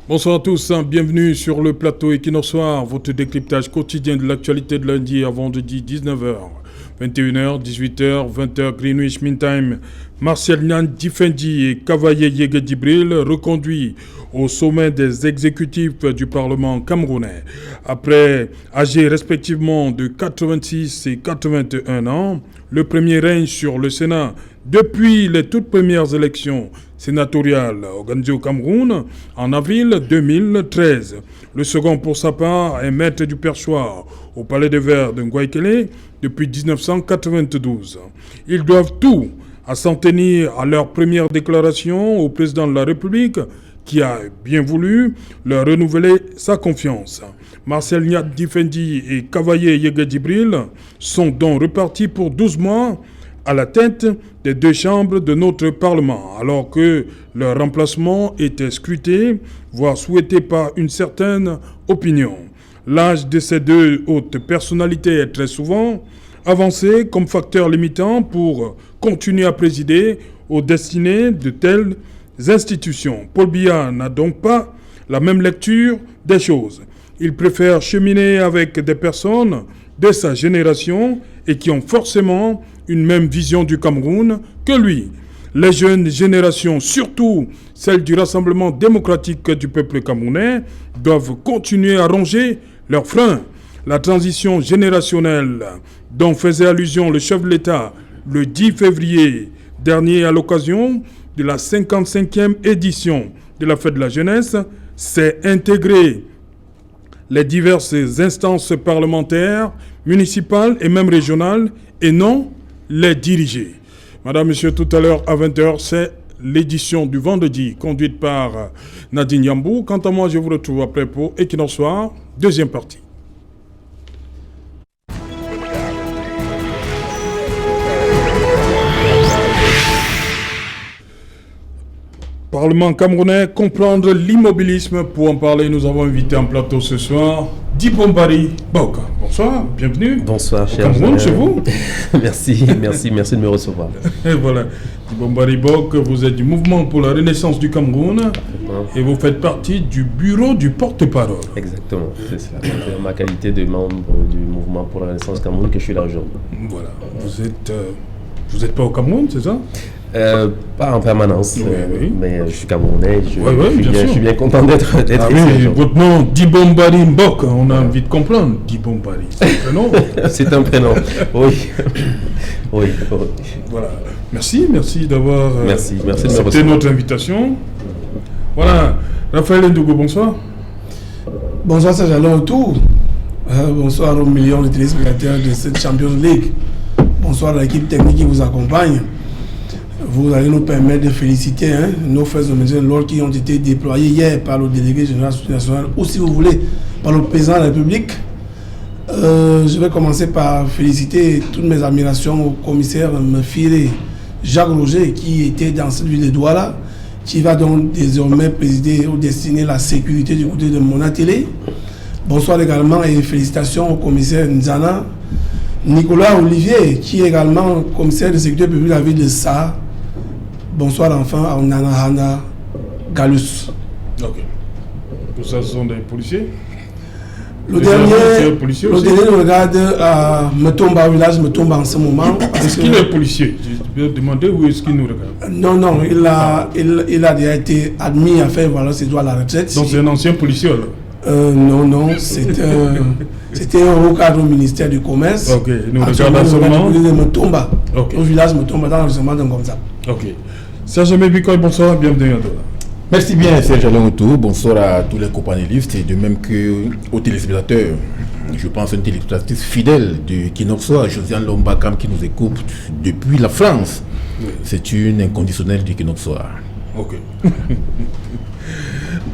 Bonsoir à tous, bienvenue sur le plateau Equinox Soir, votre décryptage quotidien de l'actualité de lundi à vendredi 19h, 21h, 18h, 20h Greenwich Mean Time. Martial Niane Difendi et Kavaye Yege Djibril reconduits au sommet des exécutifs du Parlement camerounais. Après âgés respectivement de 86 et 81 ans, le premier règne sur le Sénat depuis les toutes premières élections sénatoriales organisées au Cameroun en avril 2013. Le second, pour sa part, est maître du perchoir au Palais des Verts de Ngouaikele depuis 1992. Ils doivent tout à s'en tenir à leur première déclaration au président de la République qui a bien voulu leur renouveler sa confiance. Martial Niane Difendi et Kavaye Yege Djibril sont donc repartis pour 12 mois à la tête des deux chambres de notre Parlement, alors que leur remplacement était scruté, voire souhaité par une certaine opinion. L'âge de ces deux hautes personnalités est très souvent avancé comme facteur limitant pour continuer à présider aux destinées de telles institutions. Paul Biya n'a donc pas la même lecture des choses. Il préfère cheminer avec des personnes de sa génération et qui ont forcément une même vision du Cameroun que lui. Les jeunes générations, surtout celles du Rassemblement démocratique du peuple camerounais, doivent continuer à ronger leurs freins. La transition générationnelle dont faisait allusion le chef de l'État le 10 février dernier à l'occasion de la 55e édition de la Fête de la Jeunesse s'est intégrée les diverses instances parlementaires, municipales et même régionales, et non les diriger. Madame, Monsieur, tout à l'heure à 20h, c'est l'édition du vendredi, conduite par Nadine Yambou. Quant à moi, je vous retrouve après pour Equinox Soir, deuxième partie. Parlement camerounais, comprendre l'immobilisme. Pour en parler, nous avons invité en plateau ce soir Dibombari Boka. Bonsoir, bienvenue. Bonsoir, cher Cameroun, chez vous. merci de me recevoir. Et voilà, Dibombari Boka, vous êtes du Mouvement pour la Renaissance du Cameroun et vous faites partie du bureau du porte-parole. Exactement, c'est ça. C'est ma qualité de membre du Mouvement pour la Renaissance du Cameroun que je suis là aujourd'hui. Voilà, vous êtes pas au Cameroun, c'est ça? Pas en permanence, oui. mais je suis camerounais, je suis bien content d'être ici. Votre nom, Dibombari Mbok, on a envie de comprendre. Dibombari, c'est un prénom. C'est un prénom, oui. Oui. Voilà, merci d'avoir accepté notre invitation. Voilà, Raphaël Ndougo, bonsoir. Bonsoir, c'est Jalon autour. Bonsoir aux millions de téléspectateurs de cette Champions League. Bonsoir à l'équipe technique qui vous accompagne. Vous allez nous permettre de féliciter nos frères et sœurs qui ont été déployés hier par le délégué général national ou si vous voulez par le président de la République. Je vais commencer par féliciter toutes mes admirations au commissaire Mefire Jacques Roger qui était dans cette ville de Douala, qui va donc désormais présider ou destiner la sécurité du côté de Monatélé. Bonsoir également et félicitations au commissaire Nzana Nicolas Olivier qui est également commissaire de sécurité publique de la ville de Sa. Bonsoir enfin à Nanahana Galus. Ok. Tout ça, ce sont des policiers. Le dernier nous regarde à Metomba village, Metomba en ce moment. Est-ce qu'il est policier? Je vais demander où est-ce qu'il nous regarde. Non, il a déjà été admis à faire voilà, ses droits à la retraite. Donc c'est un ancien policier alors? Non, c'était un haut cadre au ministère du Commerce. Ok, nous regardons seulement. Metomba, au village Metomba dans l'arrondissement d'Ngomza. Ok. Serge Mebikoy, bonsoir, bienvenue à toi. Merci bien, Serge Alain-Outou. Bonsoir à tous les copanélistes et de même qu'aux téléspectateurs. Je pense à une téléspectatrice fidèle de Equinox Soir, Josiane Lombakam, qui nous écoute depuis la France. Oui. C'est une inconditionnelle d'Equinox Soir. Ok.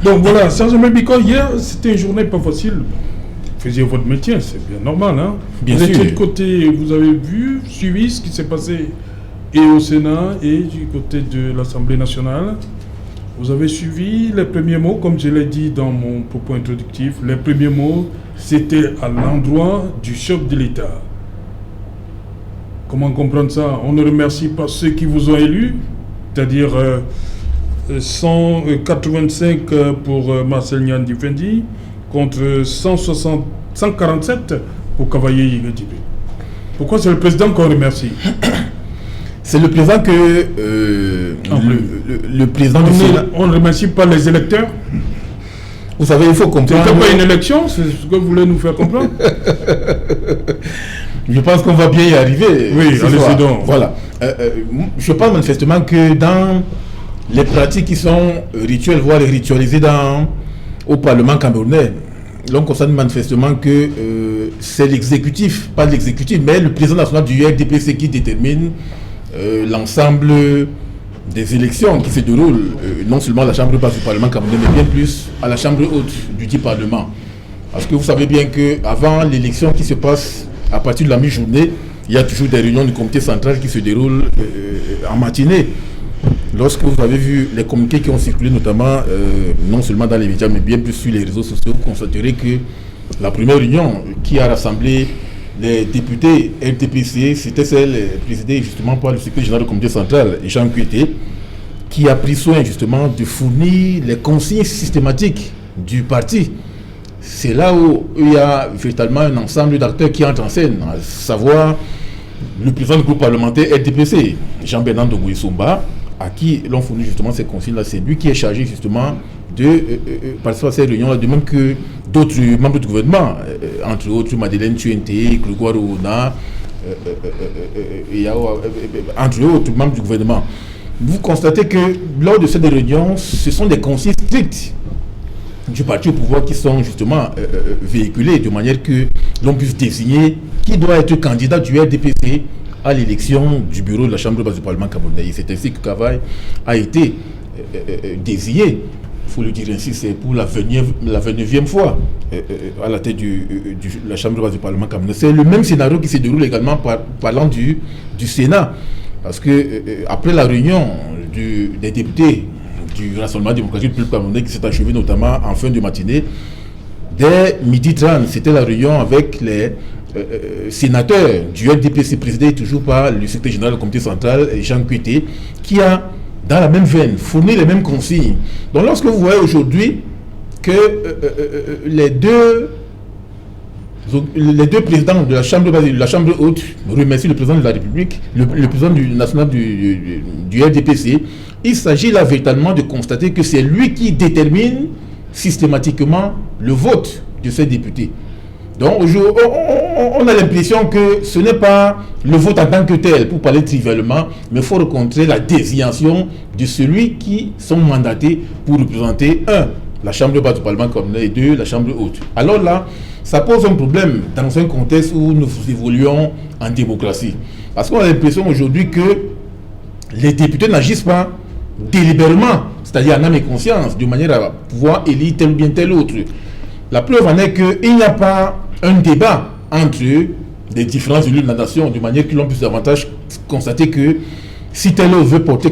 Donc voilà, Serge Mebikoy, hier, c'était une journée pas facile. Vous faisiez votre métier, c'est bien normal, hein? Bien sûr. De quel côté vous avez suivi ce qui s'est passé et au Sénat et du côté de l'Assemblée nationale? Vous avez suivi les premiers mots, comme je l'ai dit dans mon propos introductif, les premiers mots, c'était à l'endroit du chef de l'État. Comment comprendre ça? On ne remercie pas ceux qui vous ont élus, c'est-à-dire 185 pour Marcel Nyandi Fendi contre 147 pour Cavaillé Yigedibé. Pourquoi c'est le président qu'on remercie? C'est le président que le président du Sénat... On ne remercie pas les électeurs. Vous savez, il faut comprendre... C'était pas une élection, c'est ce que vous voulez nous faire comprendre. Je pense qu'on va bien y arriver. Oui, allez-y donc. Voilà. Je pense manifestement que dans les pratiques qui sont rituelles, voire ritualisées au Parlement camerounais, l'on constate manifestement que c'est l'exécutif, pas l'exécutif, mais le président national du RDPC qui détermine l'ensemble des élections qui se déroulent, non seulement à la Chambre basse du Parlement camerounais, mais bien plus à la Chambre haute du dit Parlement. Parce que vous savez bien qu'avant l'élection qui se passe à partir de la mi-journée, il y a toujours des réunions du comité central qui se déroulent en matinée. Lorsque vous avez vu les communiqués qui ont circulé, notamment non seulement dans les médias, mais bien plus sur les réseaux sociaux, vous constaterez que la première réunion qui a rassemblé les députés RTPC, c'était celle présidée justement par le secrétaire général du comité central, Jean Kuité, qui a pris soin justement de fournir les consignes systématiques du parti. C'est là où il y a véritablement un ensemble d'acteurs qui entrent en scène, à savoir le président du groupe parlementaire RDPC, Jean-Bernard Dogoïsomba, à qui l'on fournit justement ces consignes-là. C'est lui qui est chargé justement de participer à ces réunions-là, de même que d'autres membres du gouvernement, entre autres Madeleine Tuenté, Grégoire Ouna, entre autres membres du gouvernement. Vous constatez que lors de ces réunions, ce sont des consignes strictes du parti au pouvoir qui sont justement véhiculés de manière que l'on puisse désigner qui doit être candidat du RDPC à l'élection du bureau de la Chambre basse du Parlement camerounais. C'est ainsi que Cavaille a été désigné, il faut le dire ainsi, c'est pour la 29e fois à la tête de la Chambre basse du Parlement camerounais. C'est le même scénario qui se déroule également parlant du Sénat. Parce que après la réunion des députés du Rassemblement démocratique du peuple camerounais qui s'est achevée notamment en fin de matinée, dès 12h30, c'était la réunion avec les sénateurs du RDPC présidé toujours par le secrétaire général du comité central, Jean Kuité, qui a, dans la même veine, fourni les mêmes consignes. Donc lorsque vous voyez aujourd'hui que les deux présidents de la Chambre haute remercient le président de la République, le président national du RDPC, il s'agit là véritablement de constater que c'est lui qui détermine systématiquement le vote de ces députés. Donc on a l'impression que ce n'est pas le vote en tant que tel, pour parler trivialement, mais il faut rencontrer la désignation de celui qui sont mandatés pour représenter, la Chambre basse du Parlement camerounais, et 2, la Chambre haute. Alors là, ça pose un problème dans un contexte où nous évoluons en démocratie. Parce qu'on a l'impression aujourd'hui que les députés n'agissent pas délibérément, c'est-à-dire en âme et conscience, de manière à pouvoir élire tel ou bien tel autre. La preuve en est qu'il n'y a pas un débat entre les différents élus de la nation, de manière que l'on puisse davantage constater que si tel autre veut porter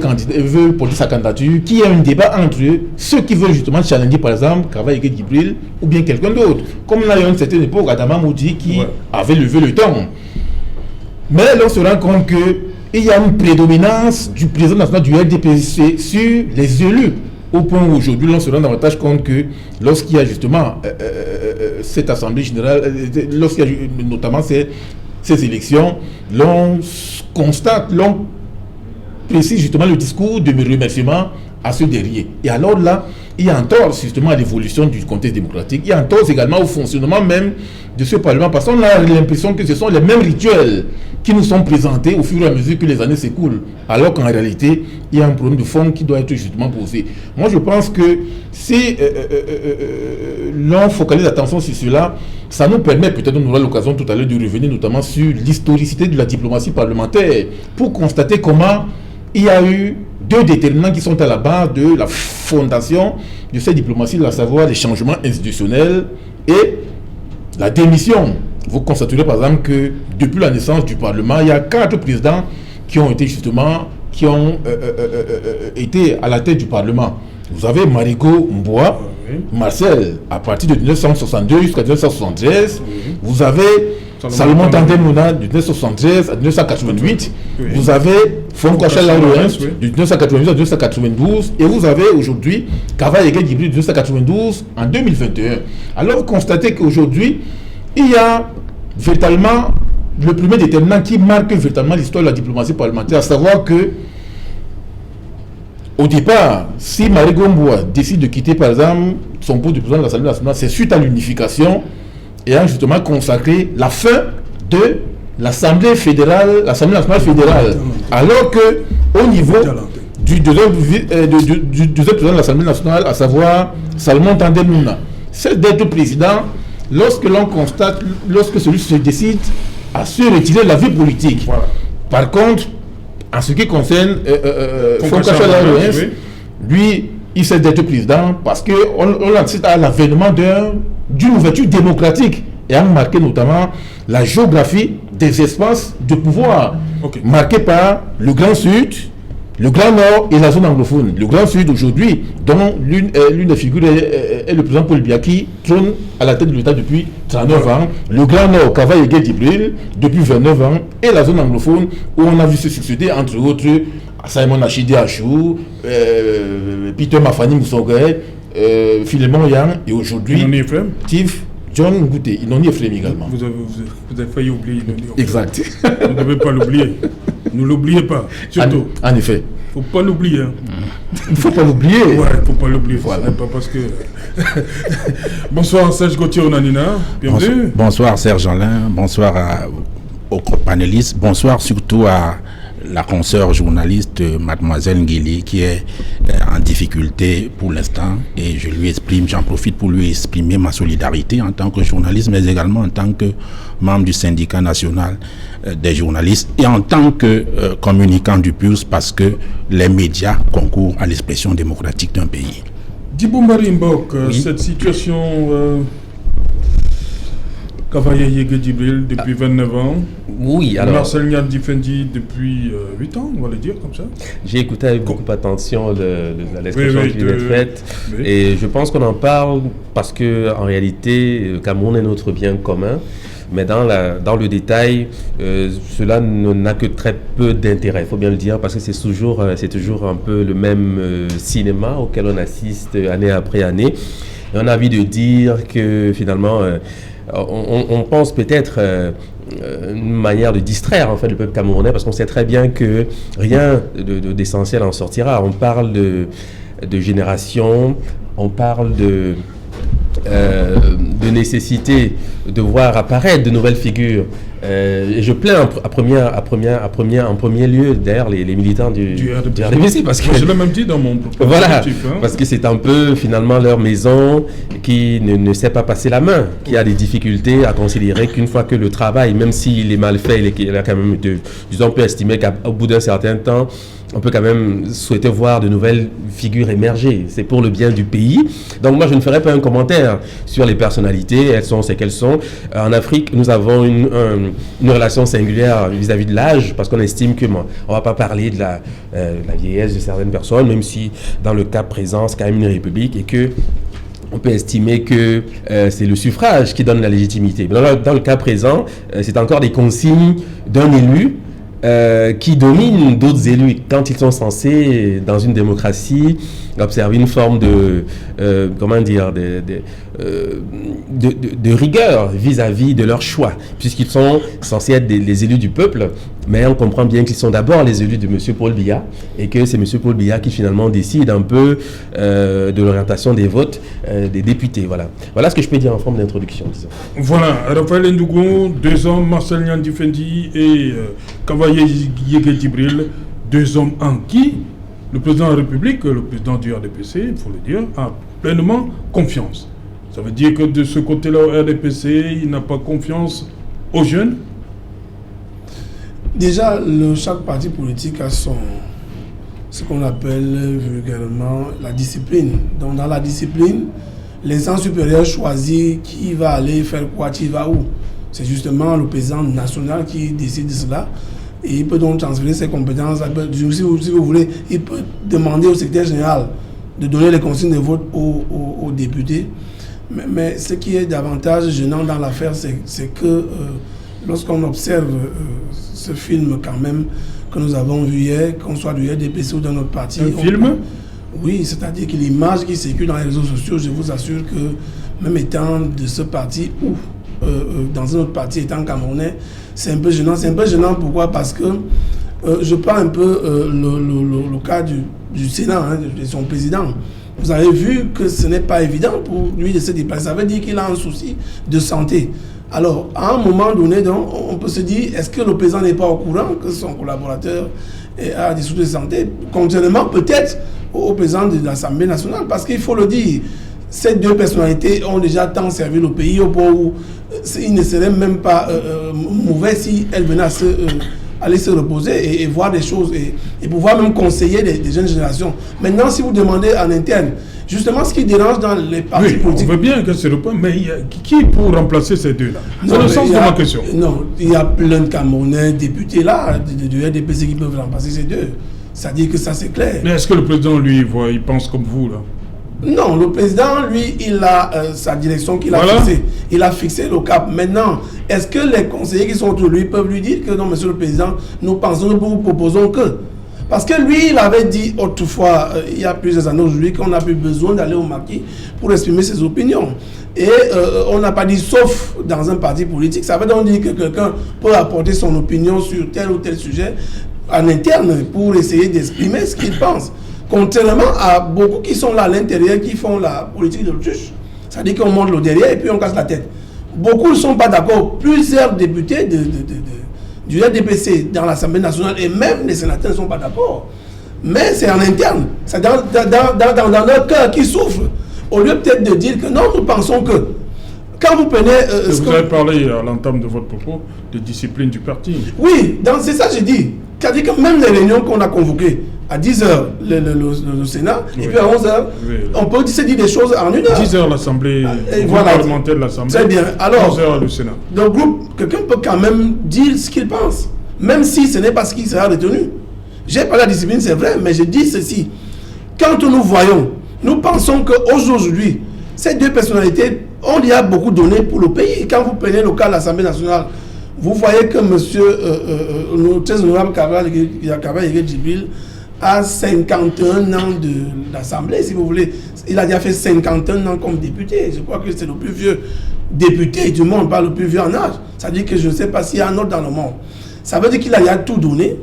sa candidature, qu'il y a un débat entre ceux qui veulent justement challenger par exemple Cavaillé Gibril ou bien quelqu'un d'autre. Comme on a eu à une certaine époque Adama Moudi qui avait levé le ton. Mais l'on se rend compte qu'il y a une prédominance du président national du RDPC sur les élus. Au point où aujourd'hui l'on se rend davantage compte que lorsqu'il y a justement cette assemblée générale, lorsqu'il y a notamment ces élections, l'on constate, l'on précise justement le discours de mes remerciements à ceux derrière. Et alors là, il y a un tort justement à l'évolution du contexte démocratique, il y a un tort également au fonctionnement même de ce Parlement, parce qu'on a l'impression que ce sont les mêmes rituels qui nous sont présentés au fur et à mesure que les années s'écoulent, alors qu'en réalité, il y a un problème de fond qui doit être justement posé. Moi, je pense que si l'on focalise l'attention sur cela, ça nous permet, peut-être on aura l'occasion tout à l'heure de revenir notamment sur l'historicité de la diplomatie parlementaire, pour constater comment il y a eu deux déterminants qui sont à la base de la fondation de cette diplomatie, à savoir les changements institutionnels et la démission. Vous constaterez par exemple que depuis la naissance du Parlement, il y a 4 présidents qui ont été justement, été à la tête du Parlement. Vous avez Marigot Mboua, Marcel, à partir de 1962 jusqu'à 1973. Vous avez Salomon Tandem Mouna de 1973 à 1988. Oui. Vous avez Fonkocha Laurens de 1988 à 1992. Et vous avez aujourd'hui Kavaye Djibril de 1992 en 2021. Alors vous constatez qu'aujourd'hui, il y a véritablement le premier déterminant qui marque véritablement l'histoire de la diplomatie parlementaire, à savoir que au départ, si Marie Gomboua décide de quitter par exemple son poste de président de l'Assemblée nationale, c'est suite à l'unification ayant justement consacré la fin de l'Assemblée fédérale, l'Assemblée nationale fédérale. Alors que au niveau du deuxième président de l'Assemblée nationale, à savoir Salomon Tandem Mouna, c'est d'être président lorsque l'on constate, lorsque celui se décide à se retirer de la vie politique. Voilà. Par contre, en ce qui concerne Fonkocha Laurens, lui, il s'est d'être président parce qu'on assiste à l'avènement d'une ouverture démocratique et a marqué notamment la géographie des espaces de pouvoir marqués par le Grand Sud, le Grand Nord et la zone anglophone. Le Grand Sud aujourd'hui, dont l'une des figures est le président Paul Biya qui trône à la tête de l'État depuis 39 ans. Le Grand Nord, Kavaye Djibril, depuis 29 ans. Et la zone anglophone où on a vu se succéder entre autres Simon Achidi Achou, Peter Mafani Moussongay, Philemon Yang et aujourd'hui Steve John Ngouté. Inoni Efrem également. Vous avez failli oublier Inoni Efrem. Exact. Vous ne devez pas l'oublier. Ne l'oubliez pas, surtout. En effet. Il ne faut pas l'oublier. Il ne faut pas l'oublier. Ouais, il ne faut pas l'oublier. Voilà. Pas parce que... Bonsoir Serge Gauthier Onanina. Bienvenue. Bonsoir Serge Alain. Bonsoir aux panélistes. Bonsoir surtout à la consoeur journaliste Mademoiselle Nguili qui est en difficulté pour l'instant et j'en profite pour lui exprimer ma solidarité en tant que journaliste mais également en tant que membre du syndicat national des journalistes et en tant que communicant du PULS parce que les médias concourent à l'expression démocratique d'un pays. Djibombari Mbok, cette situation... Kavaye Djibril depuis 29 ans. Oui, alors... Marcel Nian Difendi depuis 8 ans, on va le dire comme ça. J'ai écouté avec beaucoup d'attention l'expression qui vient d'être faite. Oui. Et je pense qu'on en parle parce qu'en réalité, Cameroun est notre bien commun. Mais dans le détail, cela n'a que très peu d'intérêt, il faut bien le dire, parce que c'est toujours un peu le même cinéma auquel on assiste année après année. Et on a envie de dire que finalement... On pense peut-être une manière de distraire en fait le peuple camerounais parce qu'on sait très bien que rien d'essentiel en sortira. On parle de génération, on parle de nécessité de voir apparaître de nouvelles figures. Et je plains en premier lieu d'ailleurs les militants du RDPC parce que je l'ai même dit dans mon propos. Voilà, parce que c'est un peu finalement leur maison qui ne sait pas passer la main, qui a des difficultés à considérer qu'une fois que le travail, même s'il est mal fait, il a quand même disons on peut estimer qu'au bout d'un certain temps on peut quand même souhaiter voir de nouvelles figures émerger. C'est pour le bien du pays. Donc moi, je ne ferai pas un commentaire sur les personnalités. Elles sont ce qu'elles sont. En Afrique, nous avons une relation singulière vis-à-vis de l'âge, parce qu'on estime que on ne va pas parler de la vieillesse de certaines personnes, même si dans le cas présent, c'est quand même une république et que on peut estimer que c'est le suffrage qui donne la légitimité. Mais dans le cas présent, c'est encore des consignes d'un élu qui dominent d'autres élus quand ils sont censés, dans une démocratie, observer une forme de rigueur vis-à-vis de leur choix, puisqu'ils sont censés être les élus du peuple, mais on comprend bien qu'ils sont d'abord les élus de M. Paul Biya, et que c'est M. Paul Biya qui finalement décide un peu de l'orientation des votes des députés. Voilà ce que je peux dire en forme d'introduction, disons. Voilà, Raphaël Ndougo, 2 hommes, Marcel Nian Difendi et Kavaye Djibril, 2 hommes en qui le président de la République, le président du RDPC, il faut le dire, a pleinement confiance. Ça veut dire que de ce côté-là, au RDPC, il n'a pas confiance aux jeunes. Déjà, chaque parti politique a ce qu'on appelle vulgairement la discipline. Donc dans la discipline, l'instance supérieure choisit qui va aller faire quoi, qui va où. C'est justement le président national qui décide de cela. Et il peut donc transférer ses compétences. Si vous voulez, il peut demander au secrétaire général de donner les consignes de vote aux députés. Mais ce qui est davantage gênant dans l'affaire, c'est que lorsqu'on observe ce film quand même que nous avons vu hier, qu'on soit du RDPC ou d'un autre parti. Un film? Oui, c'est-à-dire que l'image qui circule dans les réseaux sociaux, je vous assure que même étant de ce parti ou dans un autre parti étant camerounais, c'est un peu gênant. C'est un peu gênant pourquoi? Parce que je prends un peu le cas du Sénat, hein, de son président. Vous avez vu que ce n'est pas évident pour lui de se déplacer. Ça veut dire qu'il a un souci de santé. Alors, à un moment donné, donc, on peut se dire, est-ce que le président n'est pas au courant que son collaborateur a des soucis de santé, contrairement peut-être au président de l'Assemblée nationale? Parce qu'il faut le dire, ces deux personnalités ont déjà tant servi le pays au point où il ne serait même pas mauvais si elles venaient à aller se reposer et voir des choses et pouvoir même conseiller des jeunes générations. Maintenant, si vous demandez en interne, justement, ce qui dérange dans les partis politiques... On veut bien que c'est le point, mais qui pour remplacer ces deux-là? C'est le sens de ma question. Non, il y a plein de Camerounais députés là, de RDPC qui peuvent remplacer ces deux. C'est-à-dire que ça, c'est clair. Mais est-ce que le président, lui, il pense comme vous, là? Non, le président, lui, il a sa direction qu'il a fixée. Il a fixé le cap. Maintenant, est-ce que les conseillers qui sont autour de lui peuvent lui dire que non, monsieur le président, nous pensons, nous vous proposons que... Parce que lui, il avait dit autrefois, il y a plusieurs années aujourd'hui, qu'on n'a plus besoin d'aller au maquis pour exprimer ses opinions. Et on n'a pas dit sauf dans un parti politique. Ça veut donc dire que quelqu'un peut apporter son opinion sur tel ou tel sujet en interne pour essayer d'exprimer ce qu'il pense. Contrairement à beaucoup qui sont là à l'intérieur, qui font la politique de l'autruche. C'est-à-dire qu'on monte le derrière et puis on casse la tête. Beaucoup ne sont pas d'accord. Plusieurs députés du RDPC dans l'Assemblée nationale et même les sénateurs ne sont pas d'accord. Mais c'est en interne. C'est dans leur cœur qui souffre. Au lieu peut-être de dire que non, nous pensons que quand vous prenez... vous avez parlé à l'entame de votre propos de discipline du parti. Oui, c'est ça que j'ai dit. C'est-à-dire que même les réunions qu'on a convoquées, à 10h le Sénat, oui. Et puis à 11h, oui. On peut se dire des choses en 1 heure. 10h l'Assemblée, voilà, parlementaire de l'Assemblée. Très bien. Alors, 11h le Sénat. Le groupe, quelqu'un peut quand même dire ce qu'il pense, même si ce n'est pas ce qui sera retenu. J'ai parlé de la discipline, c'est vrai, mais je dis ceci. Quand nous voyons, nous pensons qu'aujourd'hui, ces deux personnalités, on y a beaucoup donné pour le pays. Quand vous prenez le cas de l'Assemblée nationale, vous voyez que monsieur, le très honorable Kabal Djibril, à 51 ans de l'Assemblée, si vous voulez. Il a déjà fait 51 ans comme député. Je crois que c'est le plus vieux député du monde, pas le plus vieux en âge. Ça veut dire que je ne sais pas s'il y a un autre dans le monde. Ça veut dire qu'il a déjà tout donné.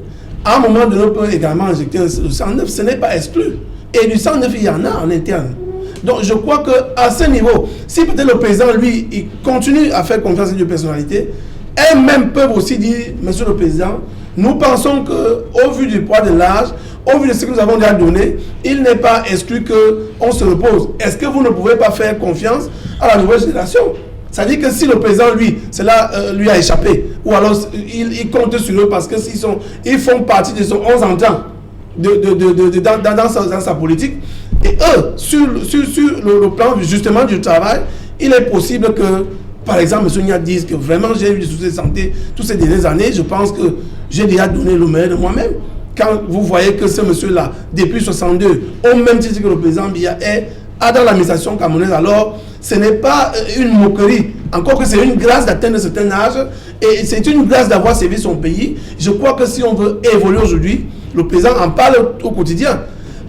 À un moment donné, on peut également injecter le 109. Ce n'est pas exclu. Et du 109, il y en a en interne. Donc je crois qu'à ce niveau, si peut-être le président, lui, il continue à faire confiance à ces deux personnalités, elles-mêmes peuvent aussi dire, monsieur le président, nous pensons qu'au vu du poids de l'âge, au vu de ce que nous avons déjà donné, il n'est pas exclu qu'on se repose. Est-ce que vous ne pouvez pas faire confiance à la nouvelle génération? C'est-à-dire que si le président, lui, cela lui a échappé, ou alors il compte sur eux parce qu'ils font partie de son 11 ans dans sa politique, et eux, sur le plan justement du travail, il est possible que, par exemple, M. Nia dise que vraiment j'ai eu des soucis de santé toutes ces dernières années, je pense que j'ai déjà donné le meilleur de moi-même. Quand vous voyez que ce monsieur-là, depuis 62, au même titre que le président Biya est dans l'administration camerounaise, alors ce n'est pas une moquerie. Encore que c'est une grâce d'atteindre un certain âge et c'est une grâce d'avoir servi son pays. Je crois que si on veut évoluer aujourd'hui, le président en parle au quotidien.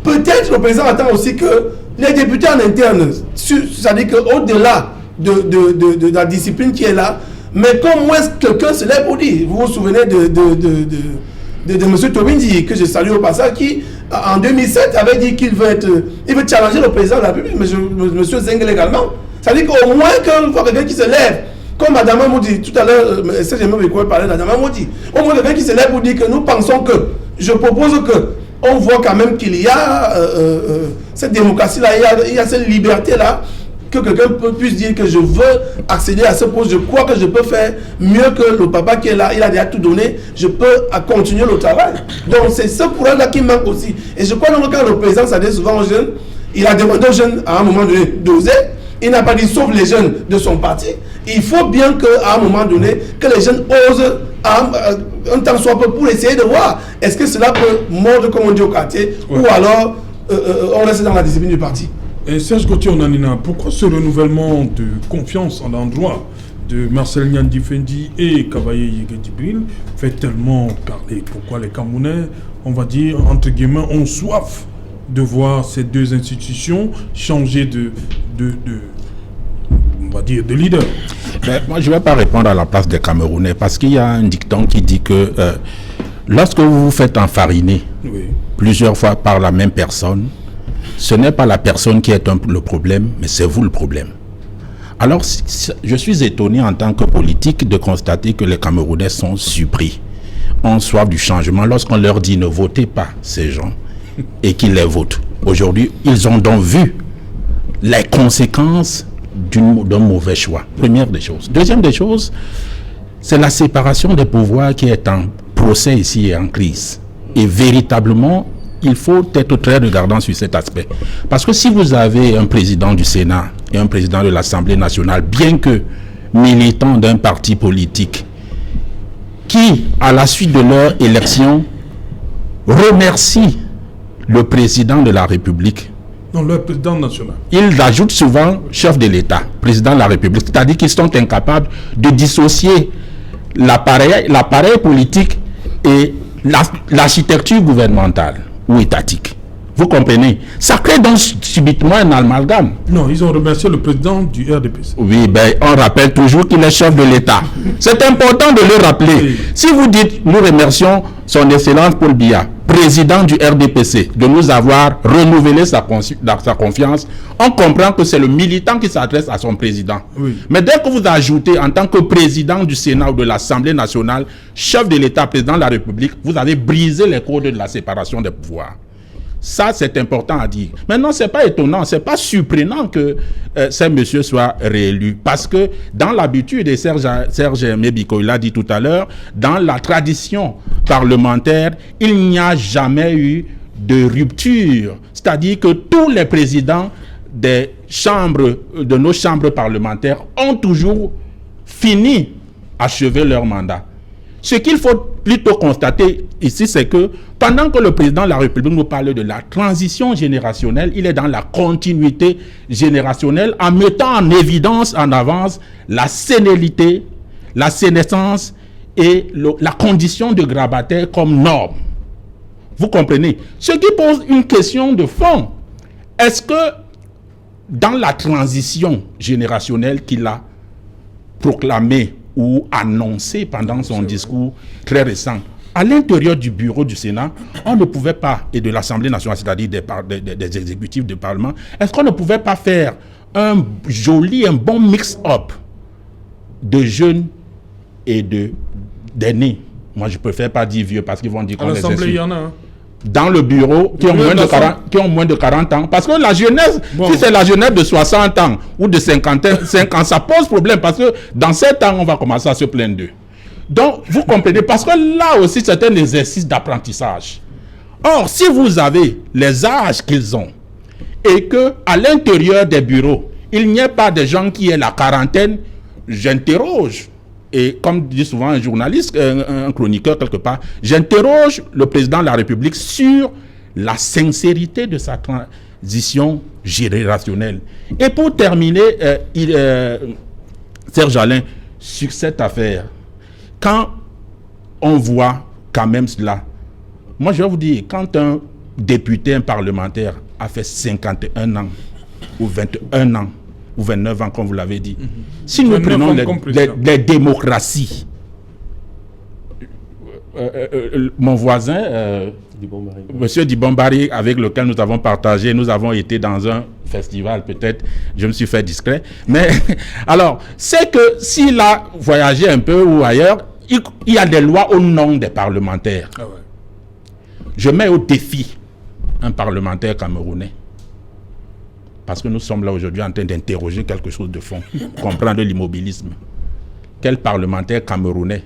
Peut-être le président attend aussi que les députés en interne, c'est-à-dire qu'au-delà de la discipline qui est là, mais comment est-ce que quelqu'un se lève pour dire? Vous vous souvenez de M. Tobindi, que je salue au passage, qui en 2007 avait dit qu'il veut challenger le président de la République, M. Zengel également. C'est-à-dire qu'au moins qu'on voit quelqu'un qui se lève, comme Mme Amoudi, tout à l'heure, je parlais d'Adama Amoudi, au moins quelqu'un qui se lève pour dire que nous pensons que, je propose que, on voit quand même qu'il y a cette démocratie-là, il y a cette liberté-là, que quelqu'un puisse dire que je veux accéder à ce poste, je crois que je peux faire mieux que le papa qui est là, il a déjà tout donné, je peux continuer le travail. Donc c'est ce courage-là qui manque aussi. Et je crois que quand le président s'adresse souvent aux jeunes, il a demandé aux jeunes à un moment donné d'oser, il n'a pas dit sauf les jeunes de son parti. Il faut bien qu'à un moment donné, que les jeunes osent un temps soit peu pour essayer de voir est-ce que cela peut mordre comme on dit au quartier, ou alors on reste dans la discipline du parti. Et Serge Gauthier Onanina, pourquoi ce renouvellement de confiance à l'endroit de Marcel Nyandi Fendi et Kabaye Yegedibril fait tellement parler. Pourquoi les Camerounais, on va dire, entre guillemets, ont soif de voir ces deux institutions changer on va dire, de leader. Mais moi, je ne vais pas répondre à la place des Camerounais parce qu'il y a un dicton qui dit que lorsque vous vous faites enfariner plusieurs fois par la même personne, ce n'est pas la personne qui est le problème, mais c'est vous le problème. Alors, je suis étonné en tant que politique de constater que les Camerounais sont surpris, ont soif du changement lorsqu'on leur dit ne votez pas ces gens et qu'ils les votent. Aujourd'hui, ils ont donc vu les conséquences d'un mauvais choix. Première des choses. Deuxième des choses, c'est la séparation des pouvoirs qui est en procès ici et en crise. Et véritablement, il faut être très regardant sur cet aspect. Parce que si vous avez un président du Sénat et un président de l'Assemblée nationale, bien que militants d'un parti politique, qui, à la suite de leur élection, remercient le président de la République. Non, le président national. Ils ajoutent souvent chef de l'État, président de la République. C'est-à-dire qu'ils sont incapables de dissocier l'appareil politique et l'architecture gouvernementale ou étatique. Vous comprenez? Ça crée donc subitement un amalgame. Non, ils ont remercié le président du RDPC. Oui, ben, on rappelle toujours qu'il est chef de l'État. C'est important de le rappeler. Oui. Si vous dites, nous remercions son Excellence Paul Biya, président du RDPC, de nous avoir renouvelé sa confiance, on comprend que c'est le militant qui s'adresse à son président. Oui. Mais dès que vous ajoutez en tant que président du Sénat ou de l'Assemblée nationale, chef de l'État, président de la République, vous avez brisé les codes de la séparation des pouvoirs. Ça, c'est important à dire. Maintenant, ce n'est pas étonnant, ce n'est pas surprenant que ces messieurs soient réélus. Parce que dans l'habitude, et Serge Mébiko l'a dit tout à l'heure, dans la tradition parlementaire, il n'y a jamais eu de rupture. C'est-à-dire que tous les présidents de nos chambres parlementaires ont toujours fini achever leur mandat. Ce qu'il faut plutôt constater ici, c'est que pendant que le président de la République nous parle de la transition générationnelle, il est dans la continuité générationnelle en mettant en évidence, en avance, la sénilité, la sénescence et la condition de grabataire comme norme. Vous comprenez? Ce qui pose une question de fond. Est-ce que dans la transition générationnelle qu'il a proclamée ou annoncé pendant son discours très récent, à l'intérieur du bureau du Sénat, on ne pouvait pas, et de l'Assemblée nationale, c'est-à-dire des exécutifs du Parlement, est-ce qu'on ne pouvait pas faire un bon mix-up de jeunes et d'aînés? Moi, je préfère pas dire vieux parce qu'ils vont dire qu'on les insulte. À l'Assemblée, il y en a, hein. Dans le bureau, qui ont moins de 40 ans. Parce que la jeunesse, si c'est la jeunesse de 60 ans ou de 55 ans, ça pose problème. Parce que dans 7 ans, on va commencer à se plaindre d'eux. Donc, vous comprenez, parce que là aussi, c'est un exercice d'apprentissage. Or, si vous avez les âges qu'ils ont, et que à l'intérieur des bureaux, il n'y ait pas de gens qui aient la quarantaine, j'interroge. Et comme dit souvent un journaliste, un chroniqueur quelque part, j'interroge le président de la République sur la sincérité de sa transition générationnelle. Et pour terminer, Serge Alain, sur cette affaire, quand on voit quand même cela, moi je vais vous dire, quand un député, un parlementaire a fait 51 ans ou 21 ans, ou 29 ans, comme vous l'avez dit. Si nous prenons les démocraties, mon voisin, Monsieur Dibombari, avec lequel nous avons partagé, nous avons été dans un festival, peut-être, je me suis fait discret, mais alors, c'est que s'il a voyagé un peu ou ailleurs, il y a des lois au nom des parlementaires. Ah ouais. Je mets au défi un parlementaire camerounais. Parce que nous sommes là aujourd'hui en train d'interroger quelque chose de fond, comprendre l'immobilisme. Quel parlementaire camerounais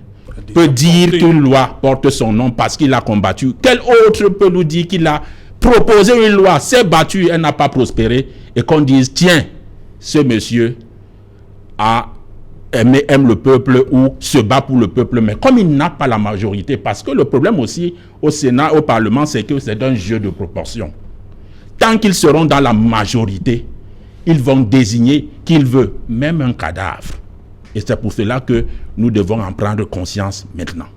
peut dire qu'une loi porte son nom parce qu'il a combattu? Quel autre peut nous dire qu'il a proposé une loi, s'est battu, elle n'a pas prospéré, et qu'on dise, tiens, ce monsieur aime le peuple ou se bat pour le peuple, mais comme il n'a pas la majorité, parce que le problème aussi au Sénat, au Parlement, c'est que c'est un jeu de proportion. Tant qu'ils seront dans la majorité, ils vont désigner qu'ils veulent, même un cadavre. Et c'est pour cela que nous devons en prendre conscience maintenant.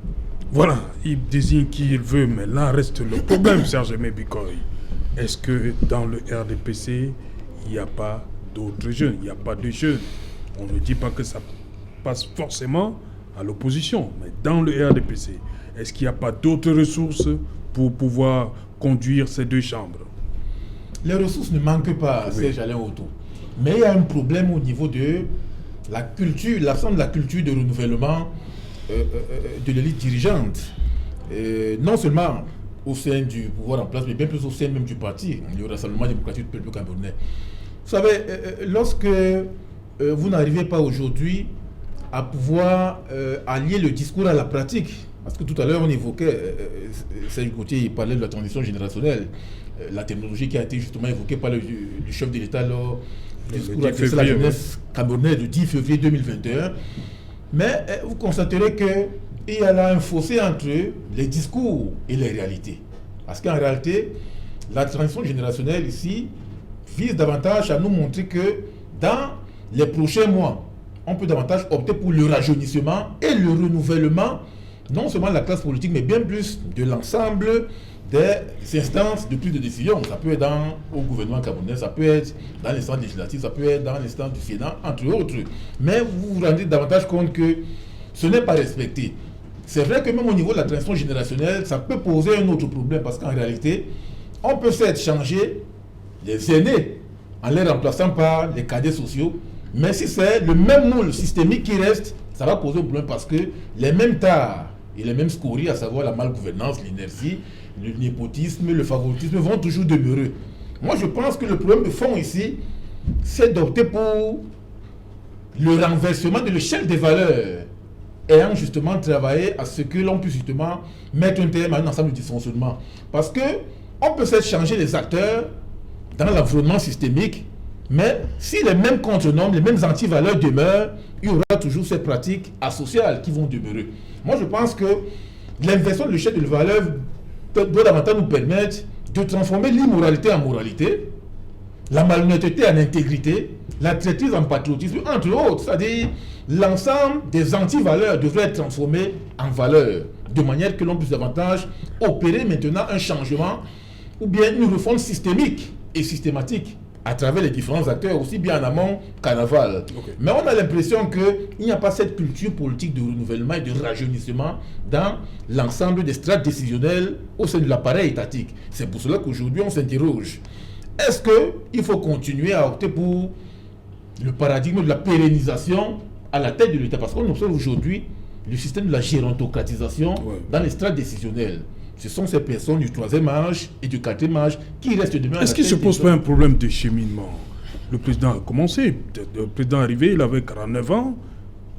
Voilà, il désigne qui il veut, mais là reste le problème, Serge Bikoy. Est-ce que dans le RDPC, il n'y a pas d'autres jeunes, il n'y a pas de jeunes? On ne dit pas que ça passe forcément à l'opposition, mais dans le RDPC, est-ce qu'il n'y a pas d'autres ressources pour pouvoir conduire ces deux chambres? Les ressources ne manquent pas, Serge Alain Autou. Mais il y a un problème au niveau de la culture, l'absence de la culture de renouvellement de l'élite dirigeante. Non seulement au sein du pouvoir en place, mais bien plus au sein même du parti, le Rassemblement démocratique du peuple camerounais. Vous savez, lorsque vous n'arrivez pas aujourd'hui à pouvoir allier le discours à la pratique, parce que tout à l'heure on évoquait, Serge Gauthier parlait de la transition générationnelle, la technologie qui a été justement évoquée par le chef de l'État lors du discours adressé à la jeunesse camerounaise le 10 février 2021. Mais vous constaterez qu'il y a là un fossé entre les discours et les réalités. Parce qu'en réalité, la transition générationnelle ici vise davantage à nous montrer que dans les prochains mois, on peut davantage opter pour le rajeunissement et le renouvellement, non seulement de la classe politique, mais bien plus de l'ensemble des instances de prise de décision. Ça peut être au gouvernement camerounais, ça peut être dans l'instance législative, ça peut être dans l'instance du Sénat, entre autres. Mais vous vous rendez davantage compte que ce n'est pas respecté. C'est vrai que même au niveau de la transition générationnelle, ça peut poser un autre problème, parce qu'en réalité, on peut certes changer les aînés en les remplaçant par les cadets sociaux, mais si c'est le même moule systémique qui reste, ça va poser un problème, parce que les mêmes tares et les mêmes scories, à savoir la malgouvernance, l'inertie, le népotisme, le favoritisme, vont toujours demeurer. Moi, je pense que le problème de fond ici, c'est d'opter pour le renversement de l'échelle des valeurs, ayant justement travaillé à ce que l'on puisse justement mettre un terme à un ensemble de dysfonctionnements. Parce que on peut certes changer les acteurs dans l'environnement systémique, mais si les mêmes contre-normes, les mêmes antivaleurs demeurent, il y aura toujours ces pratiques asociales qui vont demeurer. Moi, je pense que l'inversion de l'échelle de valeurs doit davantage nous permettre de transformer l'immoralité en moralité, la malhonnêteté en intégrité, la traîtrise en patriotisme, entre autres. C'est-à-dire, l'ensemble des antivaleurs devrait être transformé en valeurs, de manière que l'on puisse davantage opérer maintenant un changement ou bien une refonte systémique et systématique à travers les différents acteurs, aussi bien en amont qu'en aval. Okay. Mais on a l'impression qu'il n'y a pas cette culture politique de renouvellement et de rajeunissement dans l'ensemble des strates décisionnelles au sein de l'appareil étatique. C'est pour cela qu'aujourd'hui on s'interroge. Est-ce qu'il faut continuer à opter pour le paradigme de la pérennisation à la tête de l'État? Parce qu'on observe aujourd'hui le système de la gérontocratisation dans les strates décisionnelles. Ce sont ces personnes du 3e âge et du 4e âge qui restent demain. Est-ce qu'il ne se pose pas un problème de cheminement? Le président a commencé, le président est arrivé, il avait 49 ans,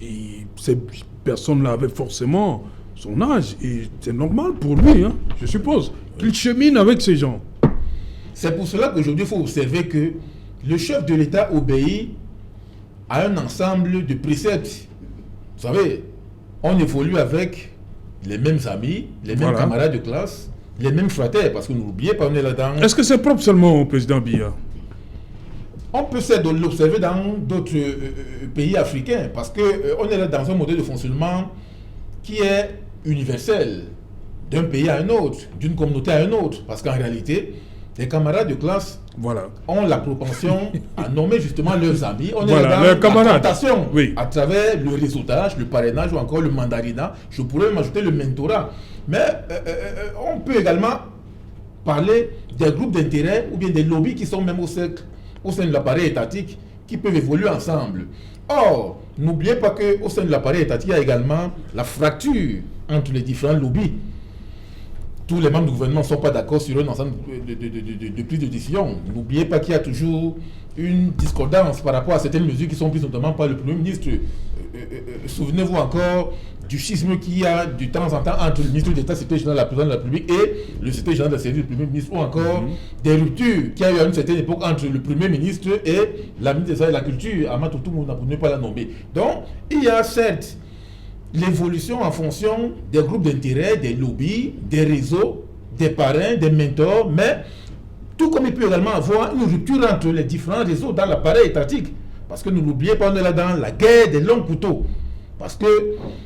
et ces personnes-là avaient forcément son âge, et c'est normal pour lui, hein, je suppose, qu'il chemine avec ces gens. C'est pour cela qu'aujourd'hui, il faut observer que le chef de l'État obéit à un ensemble de préceptes. Vous savez, on évolue avec les mêmes amis, les mêmes camarades de classe, les mêmes fraternes, parce que n'oubliez pas, on est là-dedans. Est-ce que c'est propre seulement au président Biya? On peut l'observer dans d'autres pays africains, parce qu'on est là dans un modèle de fonctionnement qui est universel, d'un pays à un autre, d'une communauté à une autre, parce qu'en réalité, les camarades de classe ont la propension à nommer justement leurs amis. On est dans la tentation à travers le réseautage, le parrainage ou encore le mandarinat. Je pourrais même ajouter le mentorat. Mais on peut également parler des groupes d'intérêt ou bien des lobbies qui sont même au sein de l'appareil étatique qui peuvent évoluer ensemble. Or, n'oubliez pas qu'au sein de l'appareil étatique, il y a également la fracture entre les différents lobbies. Tous les membres du gouvernement ne sont pas d'accord sur un ensemble de prise de décision. N'oubliez pas qu'il y a toujours une discordance par rapport à certaines mesures qui sont prises notamment par le Premier ministre. Souvenez-vous encore du schisme qu'il y a de temps en temps entre le ministre d'État, secrétaire général de la présidence de la République et le secrétaire général de la service du Premier ministre, ou encore des ruptures qu'il y a eu à une certaine époque entre le Premier ministre et la ministre des Arts et de la Culture, Amath Outoumou, pour ne pas la nommer. Donc, il y a certes l'évolution en fonction des groupes d'intérêt, des lobbies, des réseaux, des parrains, des mentors, mais tout comme il peut également avoir une rupture entre les différents réseaux dans l'appareil étatique. Parce que ne l'oubliez pas, on est là dans la guerre des longs couteaux. Parce que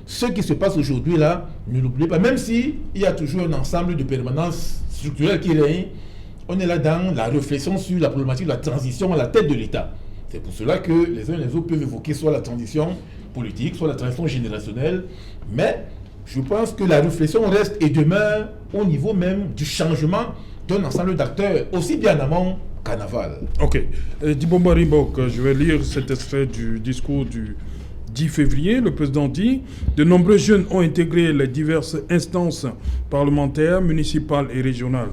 ce qui se passe aujourd'hui là, ne l'oubliez pas, même s'il y a toujours un ensemble de permanences structurelles qui règne, on est là dans la réflexion sur la problématique de la transition à la tête de l'État. C'est pour cela que les uns et les autres peuvent évoquer soit la transition politique, soit la transition générationnelle, mais je pense que la réflexion reste et demeure au niveau même du changement d'un ensemble d'acteurs, aussi bien en amont qu'en aval. Ok. Dibomba Rimbok, je vais lire cet extrait du discours du 10 février. Le président dit « De nombreux jeunes ont intégré les diverses instances parlementaires, municipales et régionales.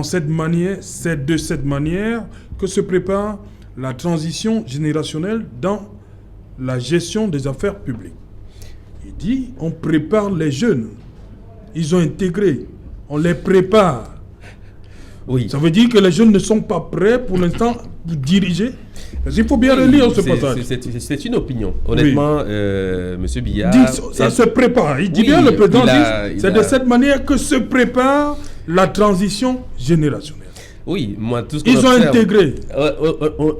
C'est de cette manière que se prépare la transition générationnelle dans la gestion des affaires publiques. » Il dit « On prépare les jeunes. Ils ont intégré. On les prépare. » Oui. Ça veut dire que les jeunes ne sont pas prêts pour l'instant pour diriger. Il faut bien relire ce passage. C'est une opinion. Honnêtement, M. Biya... Ça se prépare. Il dit bien, le président dit, c'est de cette manière que se prépare la transition générationnelle. Oui, moi, tout ce Ils ont intégré.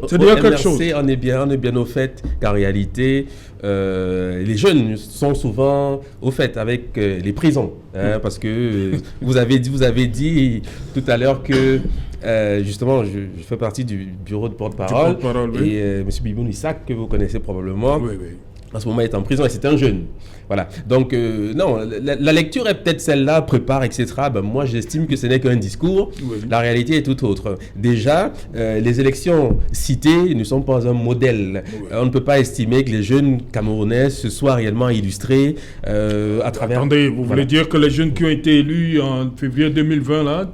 C'est déjà quelque chose. On est bien au fait qu'en réalité, les jeunes sont souvent au fait avec les prisons. Parce que vous avez dit tout à l'heure que justement, je fais partie du bureau de porte-parole. Et M. Biboun Isaac, que vous connaissez probablement, en ce moment est en prison et c'est un jeune. Voilà. Donc, non, la lecture est peut-être celle-là, prépare, etc. Ben, moi, j'estime que ce n'est qu'un discours. Oui. La réalité est tout autre. Déjà, les élections citées ne sont pas un modèle. Oui. On ne peut pas estimer que les jeunes Camerounais se soient réellement illustrés à travers... Attendez, vous voulez dire que les jeunes qui ont été élus en février 2020, là...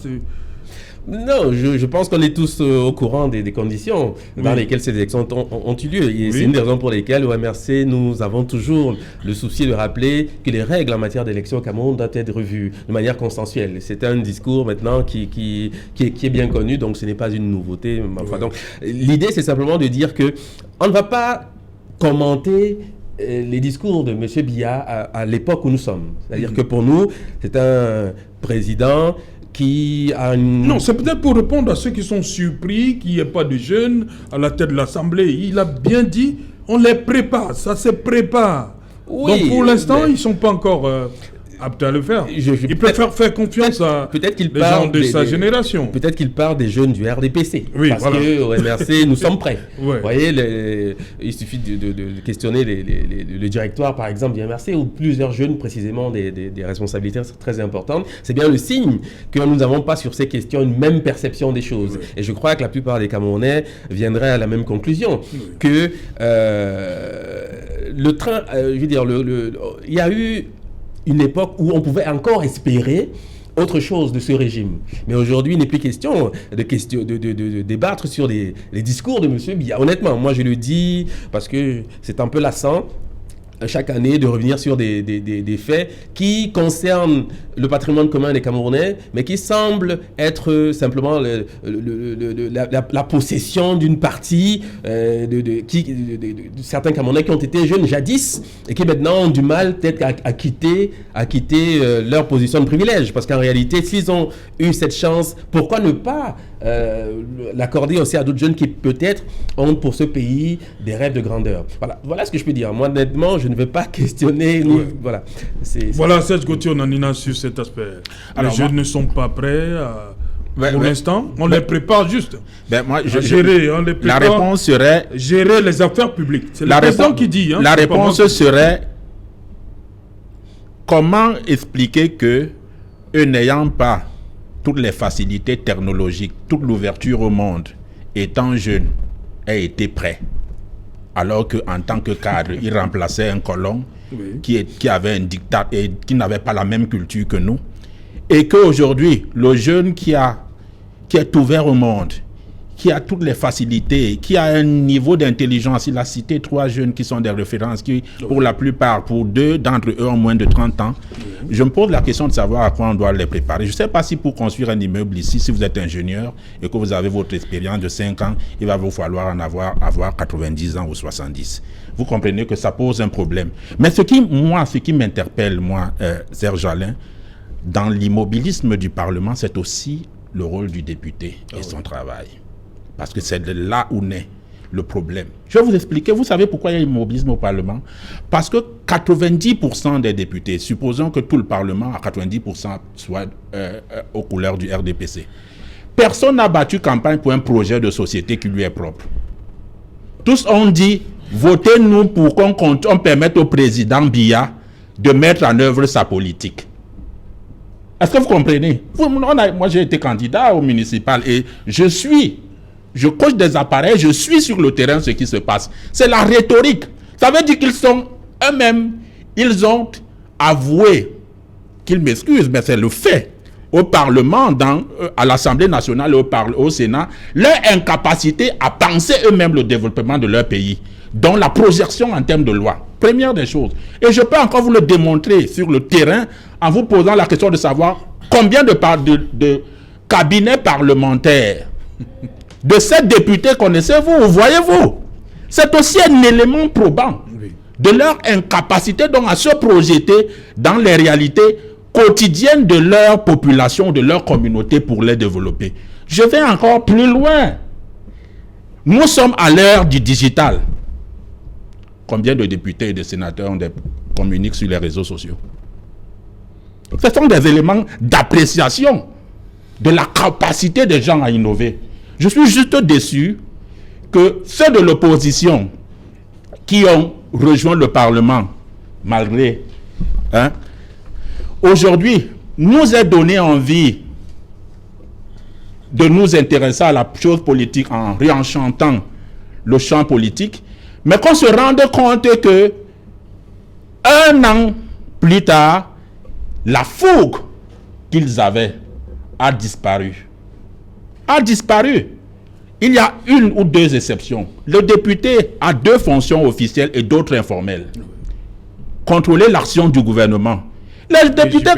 Non, je pense qu'on est tous au courant des conditions dans lesquelles ces élections ont eu lieu. Et c'est une des raisons pour lesquelles au MRC, nous avons toujours le souci de rappeler que les règles en matière d'élection au Cameroun doivent être revues de manière consensuelle. C'est un discours maintenant qui est bien connu, donc ce n'est pas une nouveauté. Enfin, donc, l'idée, c'est simplement de dire qu'on ne va pas commenter les discours de M. Biya à l'époque où nous sommes. C'est-à-dire que pour nous, c'est un président qui a une... Non, c'est peut-être pour répondre à ceux qui sont surpris qu'il n'y ait pas de jeunes à la tête de l'Assemblée. Il a bien dit, on les prépare, ça se prépare. Oui, donc pour l'instant, ils ne sont pas encore aptes à le faire. Il préfère faire confiance à les gens de sa génération. Peut-être qu'il part des jeunes du RDPC. Oui, parce qu'au MRC, nous sommes prêts. Vous voyez, il suffit de questionner le directoire, par exemple, du MRC, où plusieurs jeunes, précisément, des responsabilités très importantes. C'est bien le signe que nous n'avons pas sur ces questions une même perception des choses. Oui. Et je crois que la plupart des Camerounais viendraient à la même conclusion, que le train, je veux dire, il y a eu une époque où on pouvait encore espérer autre chose de ce régime. Mais aujourd'hui, il n'est plus question de débattre sur les discours de M. Biya. Honnêtement, moi je le dis parce que c'est un peu lassant chaque année de revenir sur des faits qui concernent le patrimoine commun des Camerounais, mais qui semblent être simplement la possession d'une partie de certains Camerounais qui ont été jeunes jadis et qui maintenant ont du mal peut-être à quitter leur position de privilège. Parce qu'en réalité, s'ils ont eu cette chance, pourquoi ne pas l'accorder aussi à d'autres jeunes qui peut-être ont pour ce pays des rêves de grandeur. Voilà ce que je peux dire. Moi, honnêtement, je ne vais pas questionner. Voilà. Voilà, Serge Gauthier, on en est sur cet aspect. Les jeunes ne sont pas prêts pour l'instant. On les prépare juste à gérer. On les prépare, la réponse serait... Gérer les affaires publiques. C'est le président qui dit. La réponse serait... Comment expliquer que, eux n'ayant pas toutes les facilités technologiques, toute l'ouverture au monde, étant jeunes, aient été prêts, alors qu'en tant que cadre, ils remplaçaient un colon qui avait un diktat et qui n'avait pas la même culture que nous, et qu'aujourd'hui, le jeune qui est ouvert au monde, qui a toutes les facilités, qui a un niveau d'intelligence, il a cité 3 jeunes qui sont des références, qui, pour la plupart, pour 2 d'entre eux ont moins de 30 ans. Je me pose la question de savoir à quoi on doit les préparer. Je ne sais pas si pour construire un immeuble ici, si vous êtes ingénieur et que vous avez votre expérience de 5 ans, il va vous falloir avoir 90 ans ou 70. Vous comprenez que ça pose un problème. Mais ce qui m'interpelle, Serge Alain, dans l'immobilisme du Parlement, c'est aussi le rôle du député et son travail. Parce que c'est de là où naît le problème. Je vais vous expliquer. Vous savez pourquoi il y a immobilisme au Parlement? Parce que 90% des députés, supposons que tout le Parlement à 90% soit aux couleurs du RDPC. Personne n'a battu campagne pour un projet de société qui lui est propre. Tous ont dit, votez-nous pour qu'on permette au président Biya de mettre en œuvre sa politique. Est-ce que vous comprenez? Moi, j'ai été candidat au municipal et je coche des appareils, je suis sur le terrain ce qui se passe. C'est la rhétorique. Ça veut dire qu'ils sont eux-mêmes, ils ont avoué, qu'ils m'excusent, mais c'est le fait, au Parlement, à l'Assemblée nationale et au Sénat, leur incapacité à penser eux-mêmes le développement de leur pays, dont la projection en termes de loi. Première des choses. Et je peux encore vous le démontrer sur le terrain en vous posant la question de savoir combien de cabinets parlementaires de 7 députés connaissez-vous, voyez-vous? C'est aussi un élément probant de leur incapacité donc à se projeter dans les réalités quotidiennes de leur population, de leur communauté pour les développer. Je vais encore plus loin. Nous sommes à l'ère du digital. Combien de députés et de sénateurs communiquent sur les réseaux sociaux? Ce sont des éléments d'appréciation de la capacité des gens à innover. Je suis juste déçu que ceux de l'opposition qui ont rejoint le Parlement, malgré, aujourd'hui, nous est donné envie de nous intéresser à la chose politique en réenchantant le champ politique, mais qu'on se rende compte que un an plus tard, la fougue qu'ils avaient a disparu. A disparu. Il y a une ou deux exceptions. Le député a 2 fonctions officielles et d'autres informelles. Contrôler l'action du gouvernement. Les députés,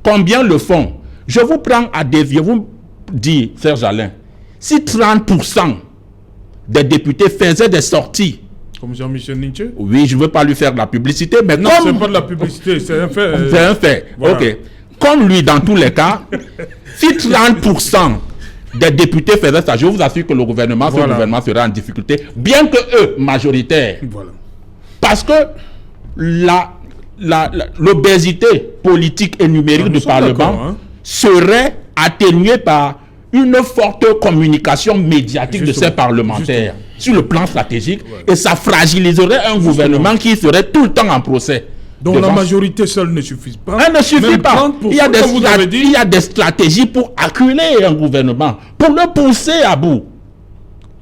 combien le font? Je vous prends à dévier. Vous dites, Serge Alain, si 30% des députés faisaient des sorties. Comme Jean-Michel Ninche? Oui, je ne veux pas lui faire de la publicité, mais non, c'est pas de la publicité, c'est un fait. C'est un fait, voilà. Ok. Comme lui, dans tous les cas, si 30% des députés faisaient ça, je vous assure que le gouvernement, ce gouvernement sera en difficulté, bien que eux, majoritaires. Voilà. Parce que l'obésité politique et numérique du Parlement serait atténuée par une forte communication médiatique de ces parlementaires sur le plan stratégique, et ça fragiliserait un gouvernement qui serait tout le temps en procès. Donc la majorité seule ne suffit pas. Elle ne suffit pas. Il y a des stratégies pour acculer un gouvernement, pour le pousser à bout.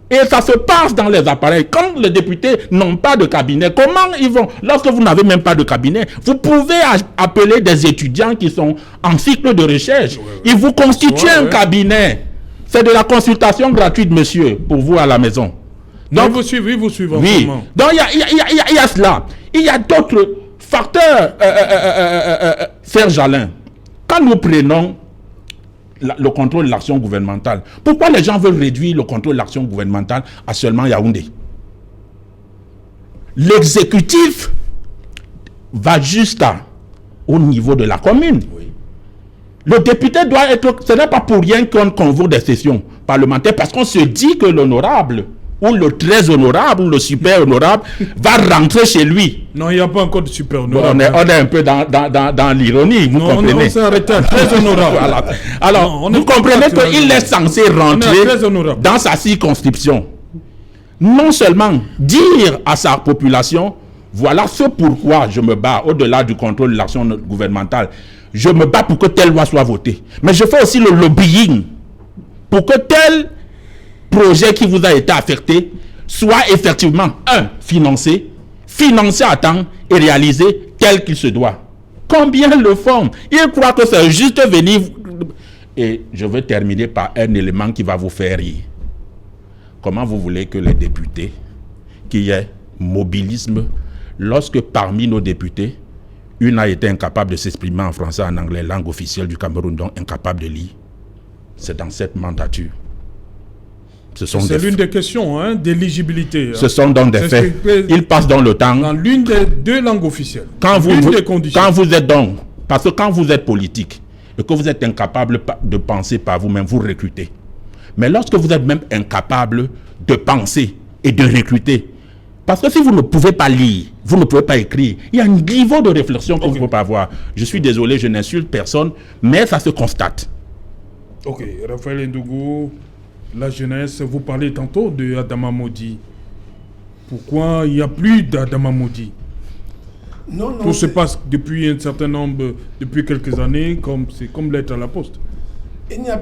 Et ça se passe dans les appareils. Quand les députés n'ont pas de cabinet, comment ils vont? Lorsque vous n'avez même pas de cabinet, vous pouvez appeler des étudiants qui sont en cycle de recherche. Ils vous constituent un cabinet. C'est de la consultation gratuite, monsieur, pour vous à la maison. Donc vous suivez. Oui. Donc il y a cela. Il y a d'autres facteurs, Serge Alain. Quand nous prenons le contrôle de l'action gouvernementale, pourquoi les gens veulent réduire le contrôle de l'action gouvernementale à seulement Yaoundé? L'exécutif va juste au niveau de la commune. Oui. Le député doit être... Ce n'est pas pour rien qu'on convoque des sessions parlementaires, parce qu'on se dit que l'honorable ou le très honorable ou le super honorable va rentrer chez lui. Non, il n'y a pas encore de super honorable. On est un peu dans l'ironie, vous comprenez? Non, c'est arrêté, très honorable. Voilà. Alors, vous comprenez qu'il est censé rentrer dans sa circonscription. Non seulement dire à sa population, voilà ce pourquoi je me bats au-delà du contrôle de l'action gouvernementale. Je me bats pour que telle loi soit votée. Mais je fais aussi le lobbying pour que tel projet qui vous a été affecté soit effectivement, financé à temps et réalisé tel qu'il se doit. Combien le font? Ils croient que c'est juste venir. Et je vais terminer par un élément qui va vous faire rire. Comment vous voulez que les députés, qu'il y ait mobilisme, lorsque parmi nos députés, une a été incapable de s'exprimer en français, en anglais, langue officielle du Cameroun, donc incapable de lire? C'est dans cette mandature. C'est l'une des questions d'éligibilité. Ce sont donc des faits. Ils passent dans le temps. Dans l'une des 2 langues officielles. Quand vous êtes donc, parce que quand vous êtes politique et que vous êtes incapable de penser par vous-même, vous recrutez. Mais lorsque vous êtes même incapable de penser et de recruter. Parce que si vous ne pouvez pas lire, vous ne pouvez pas écrire, il y a un niveau de réflexion que vous ne pouvez pas avoir. Je suis désolé, je n'insulte personne, mais ça se constate. Ok, Raphaël Ndougou, la jeunesse, vous parlez tantôt de Adama Modi. Pourquoi il n'y a plus d'Adama Modi? Non, Tout se passe depuis un certain nombre, depuis quelques années, c'est comme lettre à la poste.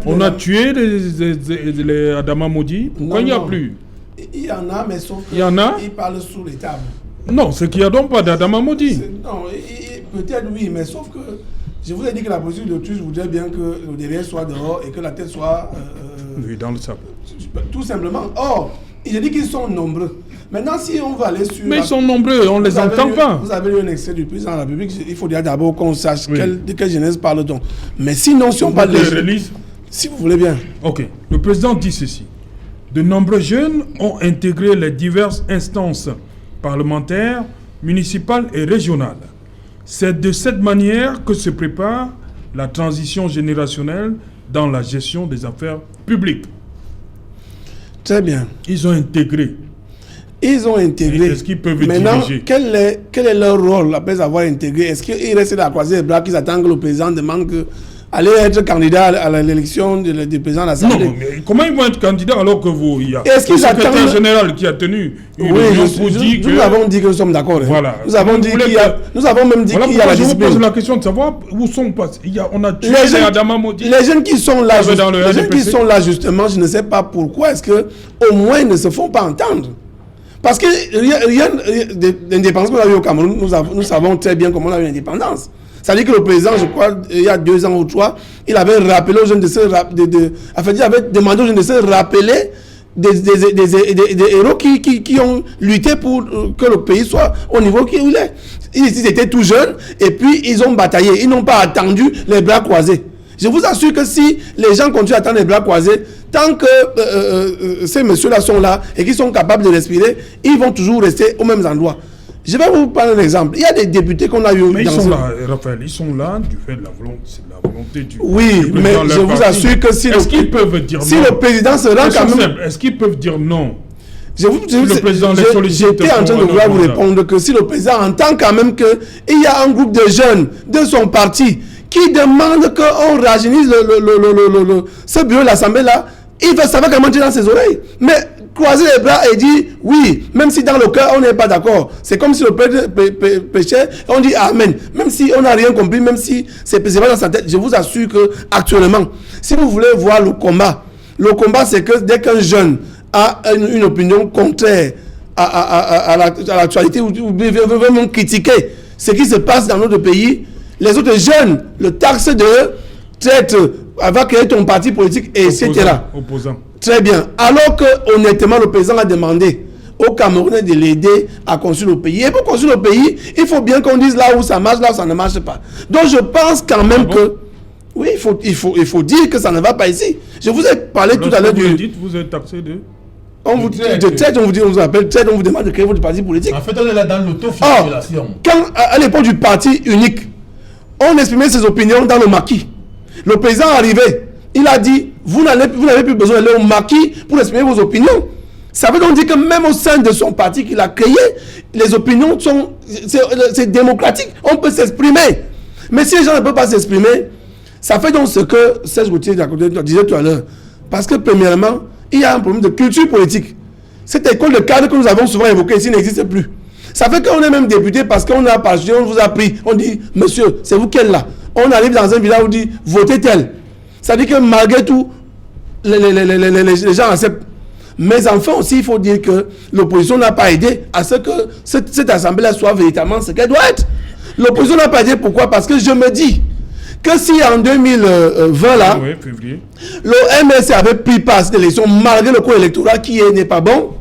On a tué les Adama Modi. Pourquoi il n'y a plus? Il y en a, mais sauf Il y en a? qu'ils parlent sous les tables. Non, c'est qu'il n'y a donc pas d'Adama Modi. Non, peut-être oui, mais sauf que je vous ai dit que la posture de l'autruche voudrait bien que le derrière soit dehors et que la tête soit... Oui, dans le sable. Tout simplement. Or, il a dit qu'ils sont nombreux. Maintenant, si on va aller sur... Mais ils sont nombreux, on ne les entend pas. Vous avez lu un extrait du président de la République. Il faut dire d'abord qu'on sache de quelle jeunesse parle-t-on. Mais sinon, si on parle de... Si vous voulez bien. Ok. Le président dit ceci. De nombreux jeunes ont intégré les diverses instances parlementaires, municipales et régionales. C'est de cette manière que se prépare la transition générationnelle dans la gestion des affaires publiques. Très bien. Ils ont intégré. Ils ont intégré. Est-ce qu'ils peuvent maintenant, diriger? Quel est leur rôle après avoir intégré? Est-ce qu'ils restent là à croiser les bras, qu'ils attendent que le président demande que aller être candidat à l'élection du président de l'Assemblée? Non, mais comment ils vont être candidats alors que vous, il y a le secrétaire général qui a tenu une réunion pour dire que... Nous avons dit que nous sommes d'accord. Voilà. Nous avons même dit qu'il y a la discipline. Je vous pose la question de savoir où sont passés. On a tué les Adama Modi. Les jeunes qui sont là, justement, je ne sais pas pourquoi est-ce que au moins ils ne se font pas entendre. Parce que rien d'indépendance qu'on a eu au Cameroun, nous savons très bien comment on a eu l'indépendance. C'est-à-dire que le président, je crois, il y a 2 ans ou 3, il avait rappelé aux jeunes il avait demandé aux jeunes de se rappeler des héros qui ont lutté pour que le pays soit au niveau où il est. Ils étaient tout jeunes et puis ils ont bataillé. Ils n'ont pas attendu les bras croisés. Je vous assure que si les gens continuent à attendre les bras croisés, tant que ces messieurs-là sont là et qu'ils sont capables de respirer, ils vont toujours rester aux mêmes endroits. Je vais vous prendre un exemple. Il y a des députés qu'on a eu... Mais ils sont là, Raphaël, ils sont là du fait de la volonté du... Oui, mais je vous assure que si... Est-ce qu'ils peuvent dire non? Si le président se rend quand même... Est-ce qu'ils peuvent dire non? J'étais en train de vouloir vous répondre que si le président entend quand même qu'il y a un groupe de jeunes de son parti qui demande qu'on rajeunisse ce bureau de l'Assemblée-là, il va savoir comment dire dans ses oreilles. Mais croiser les bras et dire oui, même si dans le cœur on n'est pas d'accord. C'est comme si le prêtre péchait, on dit amen. Même si on n'a rien compris, même si c'est pas dans sa tête, je vous assure que actuellement, si vous voulez voir le combat c'est que dès qu'un jeune a une opinion contraire à l'actualité ou veut vraiment critiquer ce qui se passe dans notre pays, les autres jeunes le taxent de traître, va créer ton parti politique, etc. Opposant. Très bien. Alors que, honnêtement, le président a demandé aux Camerounais de l'aider à construire le pays. Et pour construire le pays, il faut bien qu'on dise là où ça marche, là où ça ne marche pas. Donc je pense quand même que... Oui, il faut dire que ça ne va pas ici. Je vous ai parlé tout à l'heure du... Vous êtes taxé de... On vous appelle traite, on vous demande de créer votre parti politique. En fait, on est là dans l'autoflagellation. Quand, à l'époque du parti unique, on exprimait ses opinions dans le maquis. Le président arrivait, il a dit, vous n'avez plus besoin d'aller au maquis pour exprimer vos opinions. Ça veut donc dire que même au sein de son parti qu'il a créé, les opinions c'est démocratique, on peut s'exprimer. Mais si les gens ne peuvent pas s'exprimer, ça fait donc ce que Serge Gauthier disait tout à l'heure. Parce que premièrement, il y a un problème de culture politique. Cette école de cadre que nous avons souvent évoquée ici n'existe plus. Ça fait qu'on est même député parce qu'on a parti, on vous a pris, on dit, monsieur, c'est vous qui êtes là. On arrive dans un village où on dit, votez tel. Ça dit que malgré tout, les gens acceptent. Mais enfin aussi, il faut dire que l'opposition n'a pas aidé à ce que cette assemblée soit véritablement ce qu'elle doit être. L'opposition n'a pas aidé, pourquoi? Parce que je me dis que si en 2020 là, le MRC avait pris part à cette élection malgré le cours électoral qui n'est pas bon,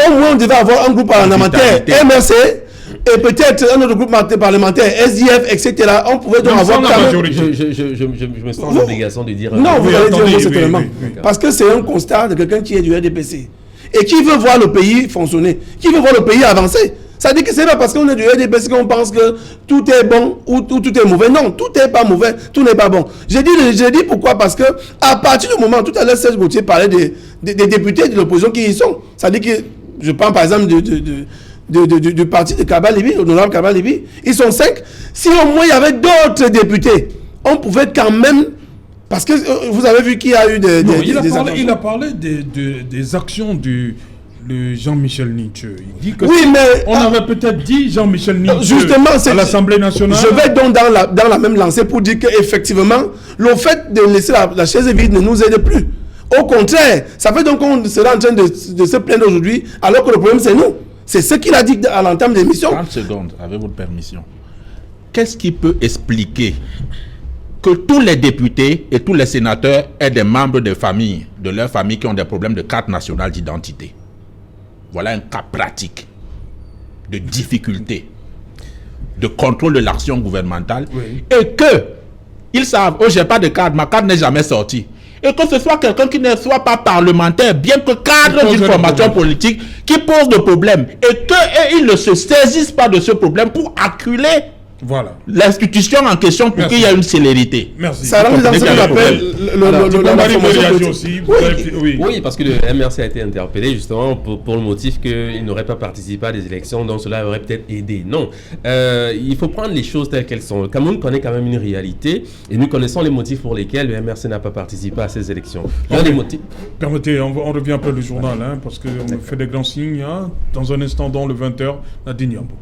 au moins on devait avoir un groupe parlementaire MRC et peut-être un autre groupe parlementaire SDF, etc. On pouvait donc avoir je me sens l'obligation de dire... Non, vous allez dire certainement. Parce que c'est un constat de quelqu'un qui est du RDPC et qui veut voir le pays fonctionner, qui veut voir le pays avancer. Ça dit que c'est pas parce qu'on est du RDPC qu'on pense que tout est bon ou tout est mauvais. Non, tout n'est pas mauvais, tout n'est pas bon. J'ai dit pourquoi, parce que à partir du moment, tout à l'heure, Serge Gauthier parlait des députés de l'opposition qui y sont. Ça dit que, je parle par exemple du parti de Kabal-Libi, l'honorable Kabal-Libi, ils sont 5. Si au moins il y avait d'autres députés, on pouvait quand même... Parce que vous avez vu qu'il y a eu des il a parlé des actions du Jean-Michel Nietzsche. Il dit que on avait peut-être dit Jean-Michel Nietzsche justement, à l'Assemblée nationale. Je vais donc dans la même lancée pour dire qu'effectivement, le fait de laisser la chaise vide ne nous aide plus. Au contraire, ça fait donc qu'on sera en train de se plaindre aujourd'hui, alors que le problème c'est nous. C'est ce qu'il a dit à l'entame de l'émission. 30 secondes, avec votre permission. Qu'est-ce qui peut expliquer que tous les députés et tous les sénateurs aient des membres de famille, de leur famille, qui ont des problèmes de carte nationale d'identité? Voilà un cas pratique de difficulté, de contrôle de l'action gouvernementale. Oui. Et que ils savent, oh, j'ai pas de carte, ma carte n'est jamais sortie. Et que ce soit quelqu'un qui ne soit pas parlementaire, bien que cadre d'une formation politique, qui pose des problèmes. Et qu'ils ne se saisissent pas de ce problème pour acculer l'institution en question pour qu'il y ait une célérité. Merci. Ça rend dans ce qu'on appelle oui, parce que le MRC a été interpellé justement pour le motif qu'il n'aurait pas participé à des élections, donc cela aurait peut-être aidé. Non, il faut prendre les choses telles qu'elles sont. Le Cameroun connaît quand même une réalité et nous connaissons les motifs pour lesquels le MRC n'a pas participé à ces élections. Les motifs... Permettez, on revient après le journal, parce qu'on fait des grands signes. Dans un instant, dans le 20h, Nadine Yambo.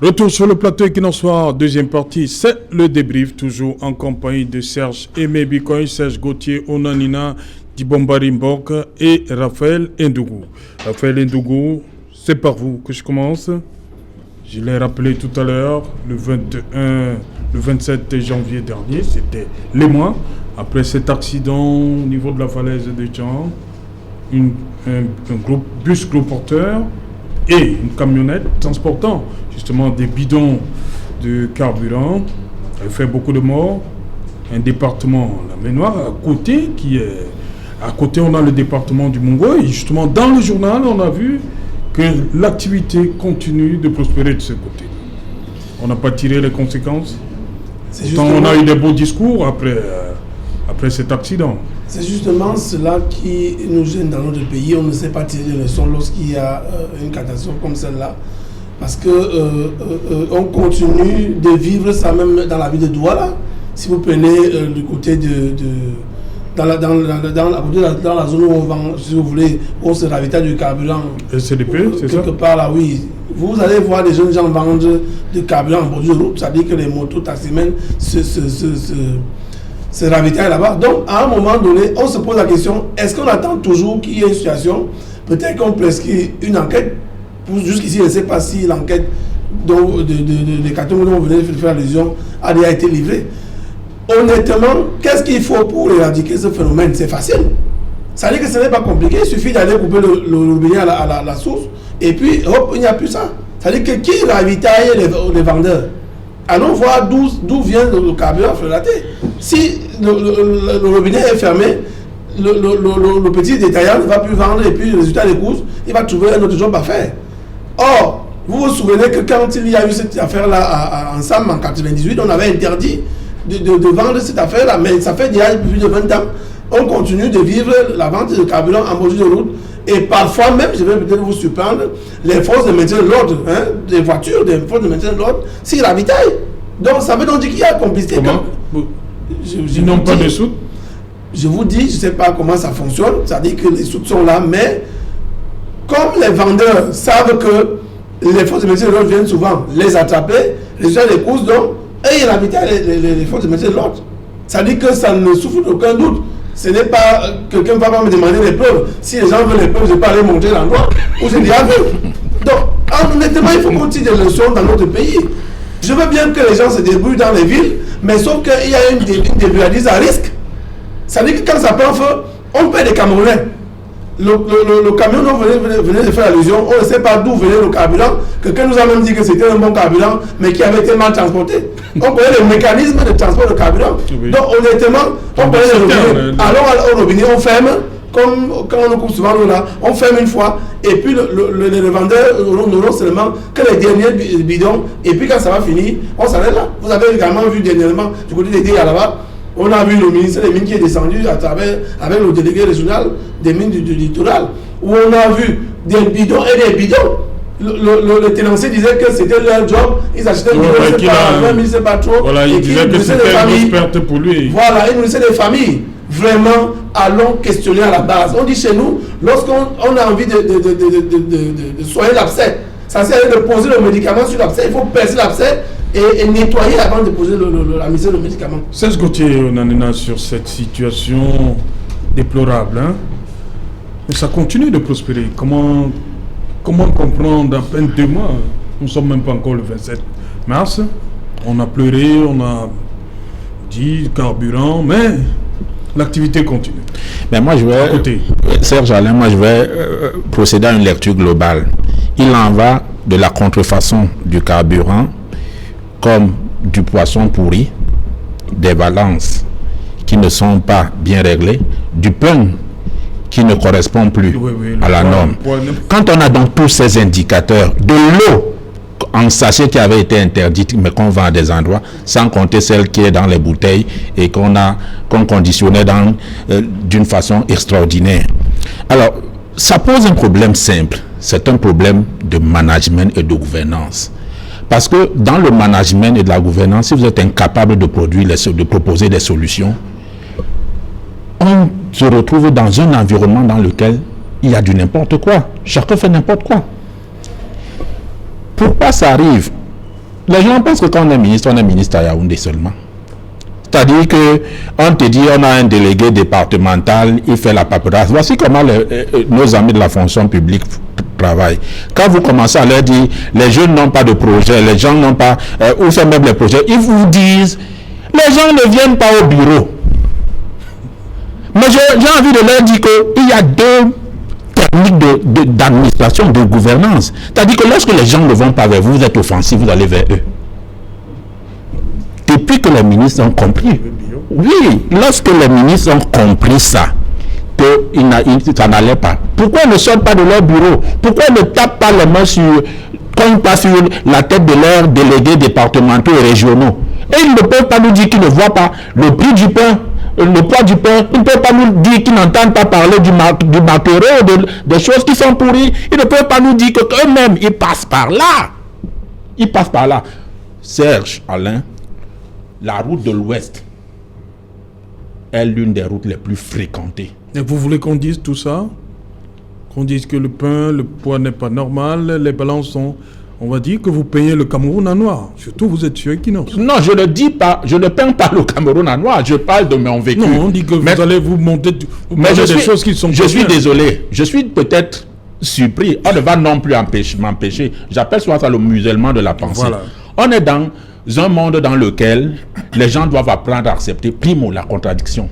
Retour sur le plateau Equinox, deuxième partie, c'est le débrief, toujours en compagnie de Serge Aimé Bikoy, Serge Gauthier, Onanina, Dibombari Mbok et Raphaël Ndougou. Raphaël Ndougou, c'est par vous que je commence. Je l'ai rappelé tout à l'heure, le 27 janvier dernier, c'était les mois, après cet accident au niveau de la falaise de Djan, un bus gros porteur et une camionnette transportant justement des bidons de carburant. Elle fait beaucoup de morts. Un département, la Ménoire, à côté on a le département du Mungo, et justement dans le journal on a vu que l'activité continue de prospérer de ce côté. On n'a pas tiré les conséquences. On a eu des beaux discours après cet accident. C'est justement cela qui nous gêne dans notre pays. On ne sait pas tirer les leçons lorsqu'il y a une catastrophe comme celle-là. Parce que on continue de vivre ça même dans la ville de Douala. Si vous prenez du côté dans la zone où on vend, si vous voulez, où on se ravitaille du carburant. SDP, c'est ça? Quelque part là, oui. Vous allez voir des jeunes gens vendre du carburant en bord de route. Ça dit que les motos taximens se ravitaillent là-bas. Donc, à un moment donné, on se pose la question, est-ce qu'on attend toujours qu'il y ait une situation? Peut-être qu'on prescrit une enquête. Jusqu'ici, je ne sais pas si l'enquête de cartons dont on venait de faire allusion a déjà été livrée. Honnêtement, qu'est-ce qu'il faut pour éradiquer ce phénomène? C'est facile. Ça veut dire que ce n'est pas compliqué. Il suffit d'aller couper le robinet à la source et puis, hop, il n'y a plus ça. Ça veut dire que qui ravitaille les vendeurs? Allons voir d'où vient le carburant frelaté. Si le robinet est fermé, le petit détaillant ne va plus vendre et puis le résultat des courses, il va trouver un autre job à faire. Or, vous vous souvenez que quand il y a eu cette affaire-là ensemble en 98, on avait interdit de vendre cette affaire-là, mais ça fait déjà plus de 20 ans. On continue de vivre la vente de carburant en bordure de route. Et parfois même, je vais peut-être vous surprendre, les forces de maintien de l'ordre, des voitures, des forces de maintien de l'ordre, s'y ravitaillent. Donc ça veut donc dire qu'il y a complicité. Comment ils n'ont pas de soutes? Je vous dis, je ne sais pas comment ça fonctionne, c'est-à-dire que les soutes sont là, mais comme les vendeurs savent que les forces de maintien de l'ordre viennent souvent les attraper, les gens les courses, donc, et ils ravitaillent les forces de maintien de l'ordre. Ça dit que ça ne souffre d'aucun doute. Ce n'est pas quelqu'un ne va pas me demander les preuves. Si les gens veulent les preuves, je vais pas aller montrer l'endroit où j'ai déjà vu. Donc, honnêtement, il faut qu'on tire des leçons dans notre pays. Je veux bien que les gens se débrouillent dans les villes, mais sauf qu'il y a une débrouillardise à risque. Ça veut dire que quand ça prend feu, on paie des Camerounais. Le camion dont vous venez de faire allusion, on ne sait pas d'où venait le carburant. Quelqu'un nous a même dit que c'était un bon carburant, mais qui avait été mal transporté. On connaît le mécanisme de transport de carburant. Oui. Donc honnêtement, on connaît le robinet. Allons au robinet, on ferme, comme quand on coupe souvent l'eau là, on ferme une fois, et puis les revendeurs n'auront seulement que les derniers bidons, et puis quand ça va finir, on s'arrête là. Vous avez également vu dernièrement, du côté des DIA là-bas, on a vu le ministre des Mines qui est descendu à travers, avec le délégué régional des Mines du littoral, où on a vu des bidons et des bidons. Le tenancier disait que c'était leur job, ils achetaient des bidons, c'est pas trop. Voilà, il disait que c'était une grosse perte pour lui. Voilà, ils nourrissaient des familles. Vraiment, allons questionner à la base. On dit chez nous, lorsqu'on a envie de soigner l'abcès, ça sert de poser le médicament sur l'abcès, il faut percer l'abcès et nettoyer avant de poser la mise de médicament. C'est ce Gauthier, on en est sur cette situation déplorable. Hein? Mais ça continue de prospérer. Comment comprendre à peine 2 mois? Nous ne sommes même pas encore le 27 mars. On a pleuré, on a dit carburant, mais l'activité continue. Mais moi, Serge Alain, moi je vais procéder à une lecture globale. Il en va de la contrefaçon du carburant comme du poisson pourri, des balances qui ne sont pas bien réglées, du pain qui ne correspond plus à la norme. Quand on a donc tous ces indicateurs, de l'eau en sachet qui avait été interdite, mais qu'on vend à des endroits, sans compter celle qui est dans les bouteilles et qu'on conditionnait d'une façon extraordinaire. Alors, ça pose un problème simple. C'est un problème de management et de gouvernance. Parce que dans le management et de la gouvernance, si vous êtes incapable de proposer des solutions, on se retrouve dans un environnement dans lequel il y a du n'importe quoi. Chacun fait n'importe quoi. Pourquoi ça arrive? Les gens pensent que quand on est ministre à Yaoundé seulement. C'est-à-dire qu'on te dit, on a un délégué départemental, il fait la paperasse. Voici comment nos amis de la fonction publique travaillent. Quand vous commencez à leur dire, les jeunes n'ont pas de projet, les gens n'ont pas, où sont même les projets, ils vous disent, les gens ne viennent pas au bureau. Mais j'ai envie de leur dire qu'il y a 2 techniques d'administration, de gouvernance. C'est-à-dire que lorsque les gens ne vont pas vers vous, vous êtes offensif, vous allez vers eux. Depuis que les ministres ont compris, oui, lorsque les ministres ont compris ça, que ça n'allait pas, pourquoi ils ne sortent pas de leur bureau? Pourquoi ils ne tapent pas les mains pas sur la tête de leurs délégués départementaux et régionaux? Et ils ne peuvent pas nous dire qu'ils ne voient pas le prix du pain, le poids du pain. Ils ne peuvent pas nous dire qu'ils n'entendent pas parler du maquereau, des choses qui sont pourries. Ils ne peuvent pas nous dire qu'eux-mêmes, ils passent par là. Ils passent par là. Serge Alain, la route de l'Ouest est l'une des routes les plus fréquentées. Et vous voulez qu'on dise tout ça? Qu'on dise que le pain, le poids n'est pas normal, les balances sont... On va dire que vous payez le Cameroun en noir. Surtout, vous êtes sur Equinox. Non, je ne dis pas, je ne peins pas le Cameroun en noir. Je parle de mon vécu. Non, on dit que vous allez vous monter... Mais des choses qui sont... Je suis désolé. Je suis peut-être surpris. On ne va non plus m'empêcher. J'appelle souvent ça le musellement de la pensée. Voilà. On est dans un monde dans lequel les gens doivent apprendre à accepter, primo, la contradiction.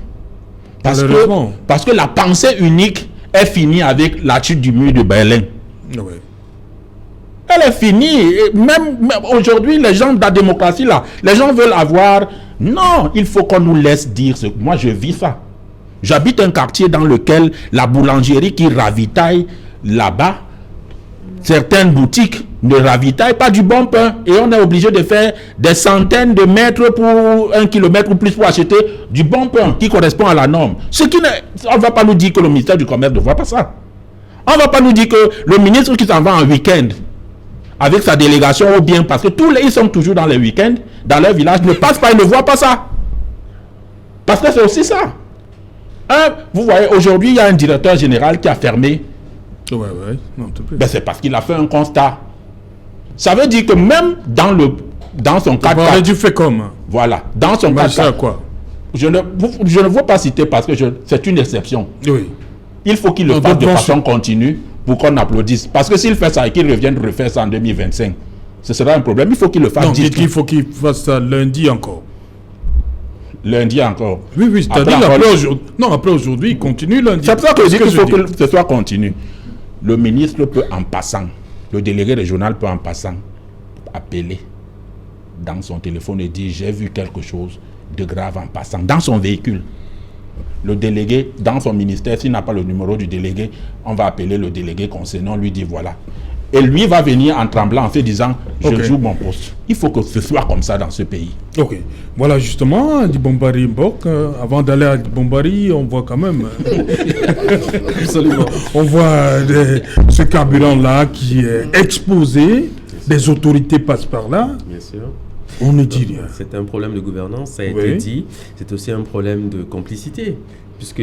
Parce que la pensée unique est finie avec la chute du mur de Berlin. Oui. Elle est finie. Même aujourd'hui, les gens de la démocratie, là, les gens veulent avoir... Non, il faut qu'on nous laisse dire ce... Moi, je vis ça. J'habite un quartier dans lequel la boulangerie qui ravitaille là-bas, certaines boutiques ne ravitaillent pas du bon pain. Et on est obligé de faire des centaines de mètres pour 1 kilomètre ou plus pour acheter du bon pain qui correspond à la norme. On ne va pas nous dire que le ministère du Commerce ne voit pas ça. On ne va pas nous dire que le ministre qui s'en va en week-end avec sa délégation ou bien parce que ils sont toujours dans les week-ends, dans leur village, ne passent pas, ils ne voient pas ça. Parce que c'est aussi ça. Vous voyez, aujourd'hui, il y a un directeur général qui a fermé. Ouais. Non, ben, c'est parce qu'il a fait un constat. Ça veut dire que même dans son cas... Vous parlez du fait comme. Voilà. Dans son cas... C'est quoi? Je ne veux pas citer parce que c'est une exception. Oui. Il faut qu'il le fasse de façon continue pour qu'on applaudisse. Parce que s'il fait ça et qu'il revienne refaire ça en 2025, ce sera un problème. Il faut qu'il le fasse. Non, dites qu'il faut qu'il fasse ça lundi encore. Lundi encore. Oui, c'est-à-dire après aujourd'hui, il continue lundi. C'est pour ça que je dis qu'il faut que ce soit continu. Le ministre peut en passant, le délégué régional peut en passant appeler dans son téléphone et dire j'ai vu quelque chose de grave en passant dans son véhicule. le délégué dans son ministère, s'il n'a pas le numéro du délégué, on va appeler le délégué concernant, lui dire voilà. Et lui va venir en tremblant, en se disant je joue mon poste. Il faut que ce soit comme ça dans ce pays. Ok. Voilà justement, Dibombari Mbok. Avant d'aller à Dibombari, on voit quand même. Absolument. On voit ce carburant-là qui est exposé. Des autorités passent par là. Bien sûr. On ne dit rien. C'est un problème de gouvernance, ça a été dit. C'est aussi un problème de complicité. Puisque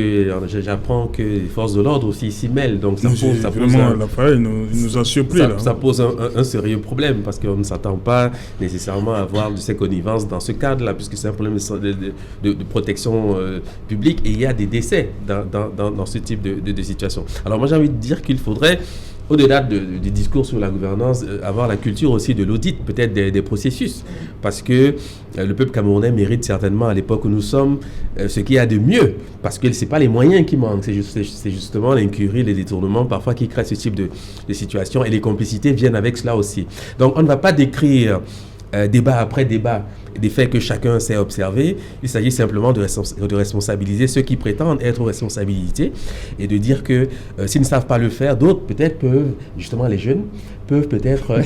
j'apprends que les forces de l'ordre aussi s'y mêlent. Donc ça pose vraiment, il nous a surpris. Ça pose un sérieux problème parce qu'on ne s'attend pas nécessairement à avoir de ces connivences dans ce cadre-là, puisque c'est un problème de protection publique et il y a des décès dans ce type de situation. Alors moi j'ai envie de dire qu'il faudrait, au-delà du discours sur la gouvernance, avoir la culture aussi de l'audit, peut-être des processus. Parce que le peuple camerounais mérite certainement, à l'époque où nous sommes, ce qu'il y a de mieux. Parce que ce n'est pas les moyens qui manquent, c'est justement l'incurie, les détournements parfois qui créent ce type de situation. Et les complicités viennent avec cela aussi. Donc on ne va pas décrire débat après débat des faits que chacun sait observer. Il s'agit simplement de responsabiliser ceux qui prétendent être aux responsabilités et de dire que s'ils ne savent pas le faire, d'autres peut-être peuvent, justement les jeunes, peuvent peut-être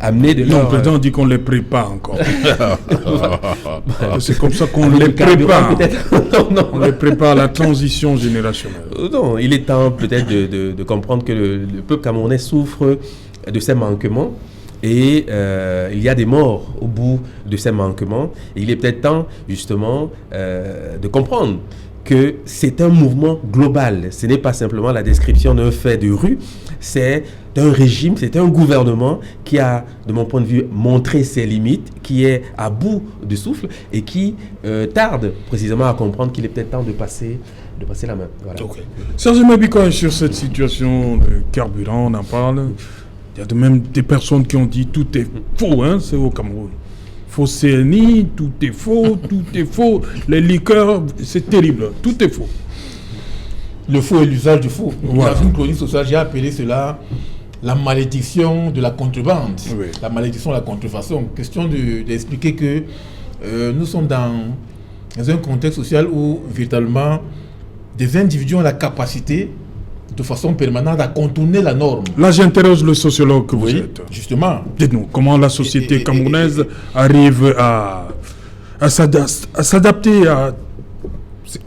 amener de leur... Non, le président dit qu'on les prépare encore. C'est comme ça qu'on les prépare. On les prépare à la transition générationnelle. Non, il est temps peut-être de comprendre que le peuple camerounais souffre de ces manquements. Et il y a des morts au bout de ces manquements. Et il est peut-être temps, justement, de comprendre que c'est un mouvement global. Ce n'est pas simplement la description d'un fait de rue. C'est un régime, c'est un gouvernement qui a, de mon point de vue, montré ses limites, qui est à bout de souffle et qui tarde précisément à comprendre qu'il est peut-être temps de passer la main. Voilà. Okay. Serge Mabika, sur cette situation de carburant, on en parle. Il y a de même des personnes qui ont dit tout est faux, hein, c'est au Cameroun. Faux CNI, tout est faux, tout est faux. Les liqueurs, c'est terrible, tout est faux. Le faux et l'usage du faux. Voilà. Dans une chronique sociale, j'ai appelé cela la malédiction de la contrebande, la malédiction de la contrefaçon. Question d'expliquer que nous sommes dans un contexte social où, véritablement, des individus ont la capacité de façon permanente à contourner la norme. Là, j'interroge le sociologue que vous êtes. Justement. Dites-nous, comment la société camerounaise arrive à s'adapter à...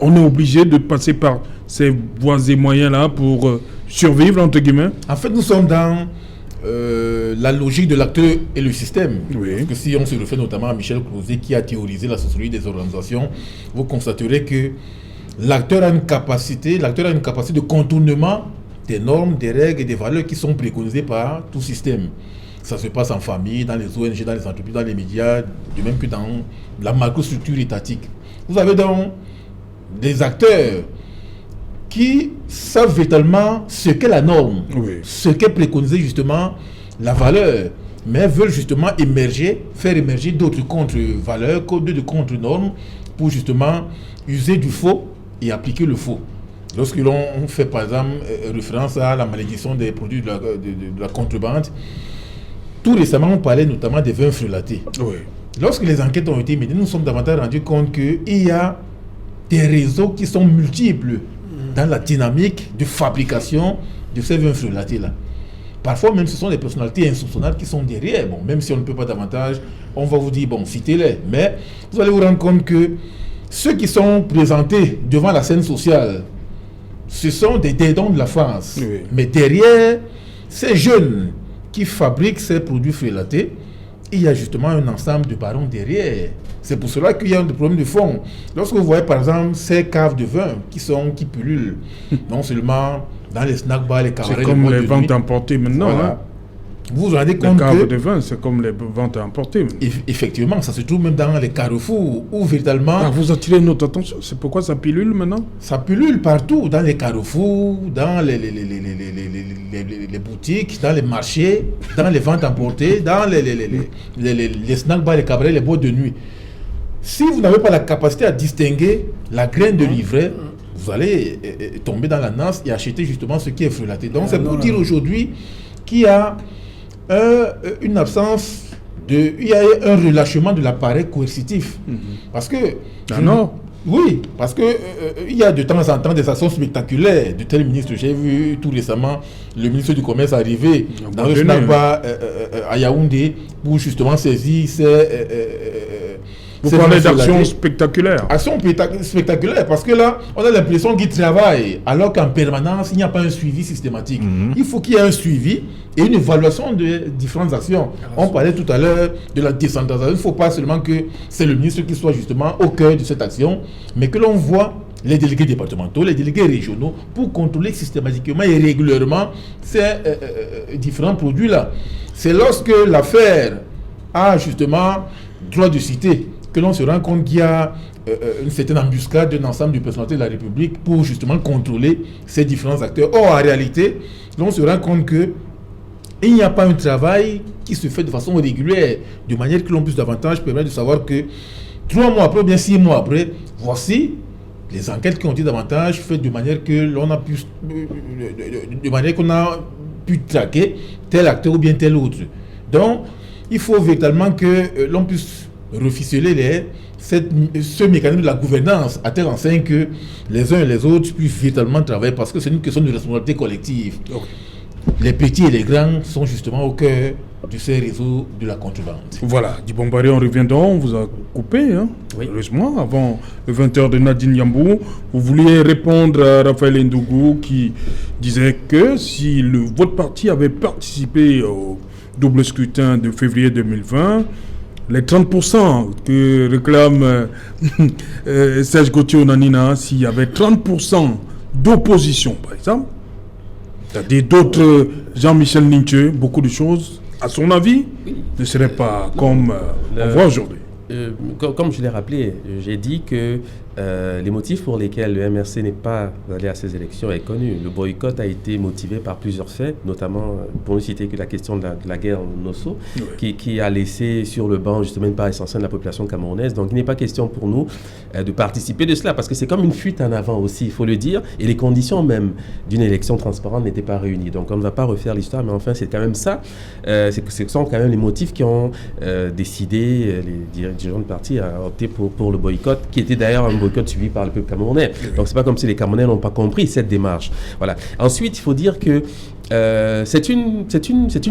On est obligé de passer par ces voies et moyens-là pour survivre, entre guillemets. En fait, nous sommes dans la logique de l'acteur et le système. Oui. Parce que si on se réfère notamment à Michel Crouzet qui a théorisé la sociologie des organisations, vous constaterez que l'acteur a une capacité de contournement des normes, des règles et des valeurs qui sont préconisées par tout système. Ça se passe en famille, dans les ONG, dans les entreprises, dans les médias, de même que dans la macrostructure étatique. Vous avez donc des acteurs qui savent véritablement ce qu'est la norme, ce qu'est préconisé justement la valeur, mais veulent justement faire émerger d'autres contre-valeurs, d'autres contre-normes pour justement user du faux et appliquer le faux. Lorsque l'on fait par exemple référence à la malédiction des produits de la contrebande, tout récemment on parlait notamment des vins frelatés. Oui. Lorsque les enquêtes ont été menées, nous nous sommes davantage rendus compte qu'il y a des réseaux qui sont multiples dans la dynamique de fabrication de ces vins frelatés-là. Parfois même ce sont des personnalités insoupçonnables qui sont derrière. Bon, même si on ne peut pas davantage, on va vous dire, bon, citez-les. Mais vous allez vous rendre compte que ceux qui sont présentés devant la scène sociale, ce sont des dédons de la France. Oui. Mais derrière ces jeunes qui fabriquent ces produits frelatés, il y a justement un ensemble de barons derrière. C'est pour cela qu'il y a un problème de fond. Lorsque vous voyez par exemple ces caves de vin qui pullulent, non seulement dans les snack bars, les cabarets, c'est comme les ventes emportées maintenant. Voilà. Hein. Vous vous rendez Les compte caves que de vin, c'est comme les ventes emportées. effectivement, ça se trouve même dans les carrefours où véritablement Vous attirez notre attention. C'est pourquoi ça pilule maintenant. ça pullule partout, dans les carrefours, dans les boutiques, dans les marchés, dans les ventes emportées, dans les snack bars, les cabarets, les boîtes de nuit. Si vous n'avez pas la capacité à distinguer la graine de livret, vous allez tomber dans la nasse et acheter justement ce qui est frelaté. Donc c'est pour dire aujourd'hui qu'il y a une absence il y a un relâchement de l'appareil coercitif. Parce que... Oui, parce que il y a de temps en temps des actions spectaculaires de tels ministres. J'ai vu tout récemment le ministre du Commerce arriver dans le Snapba à Yaoundé pour justement saisir vous parlez d'actions spectaculaires. Actions spectaculaires, parce que là, on a l'impression qu'ils travaillent, alors qu'en permanence, il n'y a pas un suivi systématique. Il faut qu'il y ait un suivi et une évaluation de différentes actions. On parlait tout à l'heure de la décentralisation. Il ne faut pas seulement que c'est le ministre qui soit justement au cœur de cette action, mais que l'on voit les délégués départementaux, les délégués régionaux, pour contrôler systématiquement et régulièrement ces différents produits-là. C'est lorsque l'affaire a justement droit de cité que l'on se rend compte qu'il y a une certaine embuscade d'un ensemble de personnalités de la République pour justement contrôler ces différents acteurs. Or, en réalité, l'on se rend compte qu'il n'y a pas un travail qui se fait de façon régulière, de manière que l'on puisse davantage permettre de savoir que 3 mois après ou bien 6 mois après, voici les enquêtes qui ont été davantage faites de manière que l'on a pu, de manière qu'on a pu traquer tel acteur ou bien tel autre. Donc, il faut véritablement que l'on puisse reficeler ce mécanisme de la gouvernance à telle enseigne que les uns et les autres puissent véritablement travailler, parce que c'est une question de responsabilité collective. Okay. Les petits et les grands sont justement au cœur de ces réseaux de la contrebande. Voilà, Djibombari, on revient donc, on vous a coupé, hein, oui. Heureusement, avant le 20h de Nadine Yambou. Vous vouliez répondre à Raphaël Ndougou qui disait que si votre parti avait participé au double scrutin de février 2020, les 30% que réclame Serge Gauthier Onanina, s'il y avait 30% d'opposition, par exemple, c'est-à-dire d'autres, Jean-Michel Ninche, beaucoup de choses, à son avis, ne seraient pas comme on voit aujourd'hui. Comme je l'ai rappelé, j'ai dit que les motifs pour lesquels le MRC n'est pas allé à ces élections est connu. Le boycott a été motivé par plusieurs faits, notamment, pour ne citer que la question de la guerre en Osso, oui. qui a laissé sur le banc justement une part essentielle de la population camerounaise. Donc il n'est pas question pour nous de participer de cela, parce que c'est comme une fuite en avant aussi, il faut le dire, et les conditions même d'une élection transparente n'étaient pas réunies. Donc on ne va pas refaire l'histoire, mais enfin c'est quand même ça. Ce sont quand même les motifs qui ont décidé, les dirigeants de parti à opter pour le boycott, qui était d'ailleurs un boycott suivi par le peuple camerounais. Donc c'est pas comme si les Camerounais n'ont pas compris cette démarche. Voilà. Ensuite, il faut dire que c'est une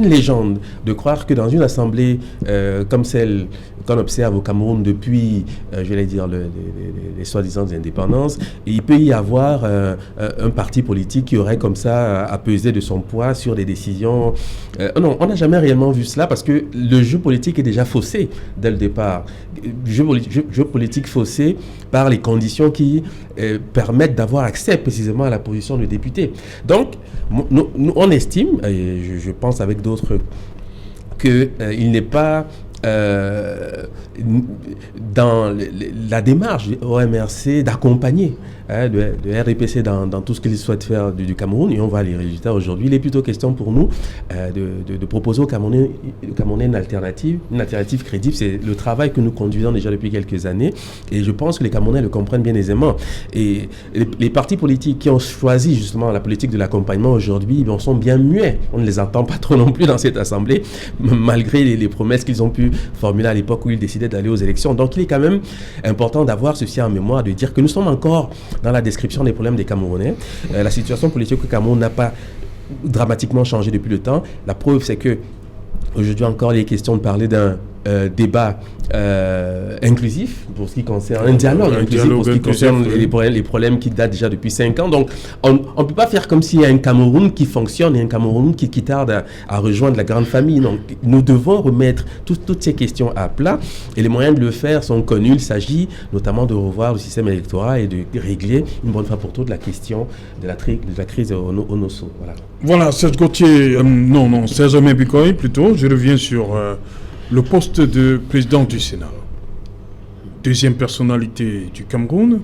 légende de croire que dans une assemblée comme celle qu'on observe au Cameroun depuis, je vais dire, les soi-disant indépendances, il peut y avoir un parti politique qui aurait comme ça à peser de son poids sur des décisions. Non, on n'a jamais réellement vu cela, parce que le jeu politique est déjà faussé dès le départ. Jeu politique faussé par les conditions qui permettent d'avoir accès précisément à la position de député. Donc, nous, on estime, et je pense avec d'autres, qu'il n'est pas dans la démarche au MRC d'accompagner le RDPC dans tout ce qu'il souhaite faire du Cameroun, et on voit les résultats aujourd'hui. Il est plutôt question pour nous de proposer aux Camerounais une alternative crédible. C'est le travail que nous conduisons déjà depuis quelques années, et je pense que les Camerounais le comprennent bien aisément. Et les partis politiques qui ont choisi justement la politique de l'accompagnement aujourd'hui, ils sont bien muets. On ne les entend pas trop non plus dans cette assemblée, malgré les promesses qu'ils ont pu formuler à l'époque où ils décidaient d'aller aux élections. Donc il est quand même important d'avoir ceci en mémoire, de dire que nous sommes encore dans la description des problèmes des Camerounais. La situation politique au Cameroun n'a pas dramatiquement changé depuis le temps. La preuve, c'est que aujourd'hui encore, il est question de parler d'un débat inclusif pour ce qui concerne un dialogue inclusif pour ce qui concerne les problèmes qui datent déjà depuis 5 ans. Donc on ne peut pas faire comme s'il y a un Cameroun qui fonctionne et un Cameroun qui tarde à rejoindre la grande famille. Donc nous devons remettre toutes ces questions à plat, et les moyens de le faire sont connus. Il s'agit notamment de revoir le système électoral et de régler une bonne fois pour toutes la question de la crise au Nosso. Voilà, Serge Gauthier, Serge Mebikoy plutôt. Je reviens sur le poste de président du Sénat, deuxième personnalité du Cameroun,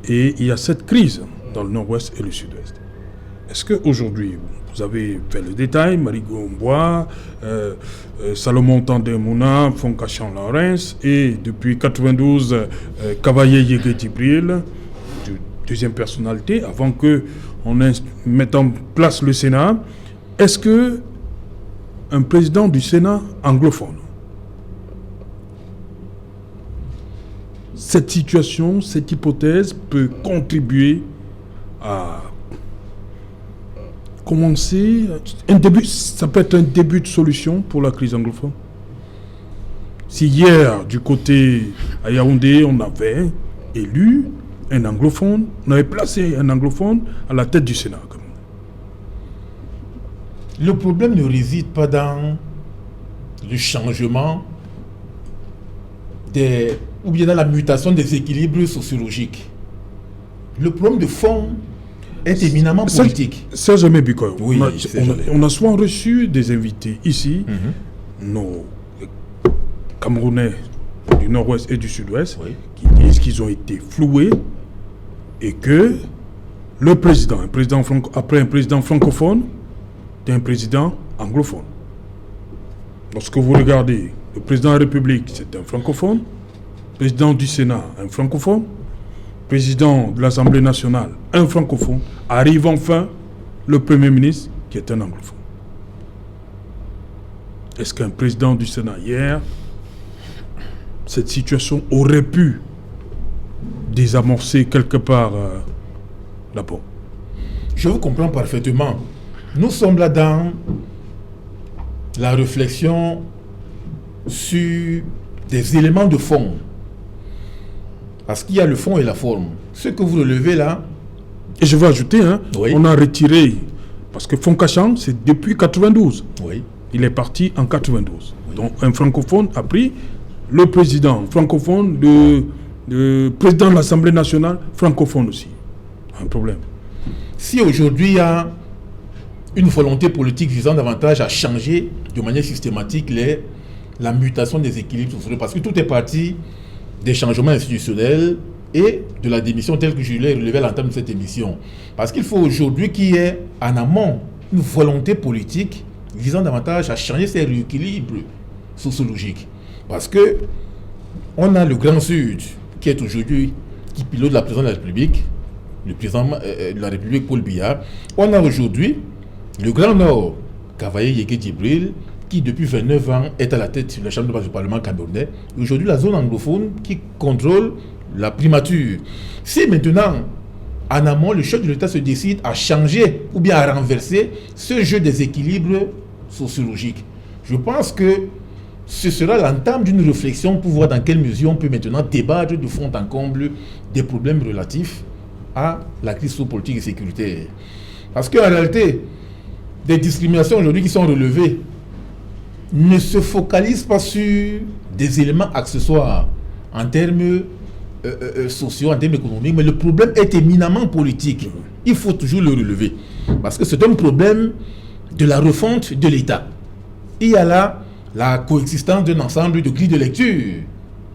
et il y a cette crise dans le nord-ouest et le sud-ouest. Est-ce qu'aujourd'hui, vous avez fait le détail, Marigo Mboua, Salomon Tandemuna, Fonkachan Lawrence, et depuis 92, Cavaillé Yégué Djibril, deuxième personnalité, avant qu'on mette en place le Sénat. Est-ce que un président du Sénat anglophone cette situation, cette hypothèse peut contribuer à commencer un début, ça peut être un début de solution pour la crise anglophone. Si hier, du côté à Yaoundé, on avait élu un anglophone, on avait placé un anglophone à la tête du Sénat. Le problème ne réside pas dans le changement ou bien dans la mutation des équilibres sociologiques. Le problème de fond est éminemment politique. Serge Mebikoy, Oui, on a souvent reçu des invités ici, nos Camerounais du nord-ouest et du sud-ouest, qui disent qu'ils ont été floués et que le président, après un président francophone, c'est un président anglophone. Lorsque vous regardez, le président de la République, c'est un francophone, président du Sénat, un francophone, président de l'Assemblée nationale, un francophone, arrive enfin le Premier ministre qui est un anglophone. Est-ce qu'un président du Sénat hier, cette situation aurait pu désamorcer quelque part la bombe? Je vous comprends parfaitement. Nous sommes là dans la réflexion sur des éléments de fond. Parce qu'il y a le fond et la forme. Ce que vous relevez là... Et je veux ajouter, on a retiré, parce que Fonkachan, c'est depuis 92. Oui. Il est parti en 92. Oui. Donc un francophone a pris le président francophone, le président de l'Assemblée nationale francophone aussi. Un problème. Si aujourd'hui il y a une volonté politique visant davantage à changer de manière systématique la mutation des équilibres sociaux, parce que tout est parti des changements institutionnels et de la démission telle que je l'ai relevée à l'entame de cette émission. Parce qu'il faut aujourd'hui qu'il y ait en amont une volonté politique visant davantage à changer ces rééquilibres sociologiques. Parce que on a le Grand Sud qui est aujourd'hui, qui pilote la présidence de la République, le président de la République Paul Biya. On a aujourd'hui le Grand Nord, Kavaye Yeke Djibril, qui depuis 29 ans est à la tête de la Chambre de base du Parlement camerounais. Aujourd'hui, la zone anglophone qui contrôle la primature. Si maintenant, en amont, le chef de l'État se décide à changer ou bien à renverser ce jeu des équilibres sociologiques, je pense que ce sera l'entame d'une réflexion pour voir dans quelle mesure on peut maintenant débattre de fond en comble des problèmes relatifs à la crise sociopolitique et sécuritaire. Parce qu'en réalité, des discriminations aujourd'hui qui sont relevées ne se focalisent pas sur des éléments accessoires en termes sociaux, en termes économiques, mais le problème est éminemment politique. Il faut toujours le relever. Parce que c'est un problème de la refonte de l'État. Il y a là la coexistence d'un ensemble de grilles de lecture.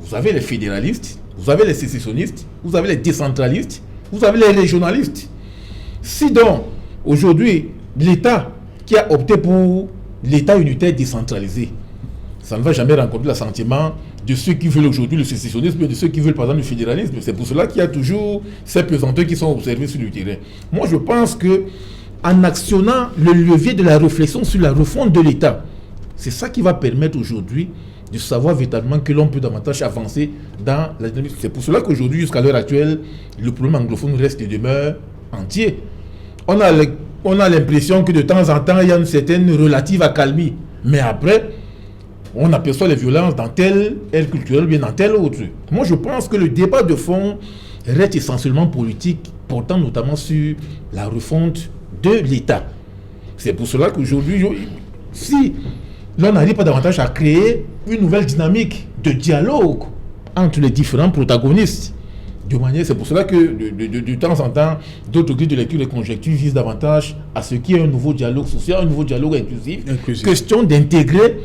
Vous avez les fédéralistes, vous avez les sécessionnistes, vous avez les décentralistes, vous avez les régionalistes. Si donc, aujourd'hui, l'État qui a opté pour l'État unitaire décentralisé, ça ne va jamais rencontrer l'assentiment de ceux qui veulent aujourd'hui le sécessionnisme et de ceux qui veulent par exemple le fédéralisme. C'est pour cela qu'il y a toujours ces pesanteurs qui sont observés sur le terrain. Moi, je pense que en actionnant le levier de la réflexion sur la refonte de l'État, c'est ça qui va permettre aujourd'hui de savoir véritablement que l'on peut davantage avancer dans la dynamique. C'est pour cela qu'aujourd'hui, jusqu'à l'heure actuelle, le problème anglophone reste et demeure entier. On a l'impression que de temps en temps, il y a une certaine relative accalmie. Mais après, on aperçoit les violences dans telle aile culturelle, bien dans telle autre. Moi, je pense que le débat de fond reste essentiellement politique, portant notamment sur la refonte de l'État. C'est pour cela qu'aujourd'hui, si l'on n'arrive pas davantage à créer une nouvelle dynamique de dialogue entre les différents protagonistes, de manière, c'est pour cela que de temps en temps, d'autres grilles de lecture et conjectures visent davantage à ce qu'il y ait un nouveau dialogue social, un nouveau dialogue inclusif. Question d'intégrer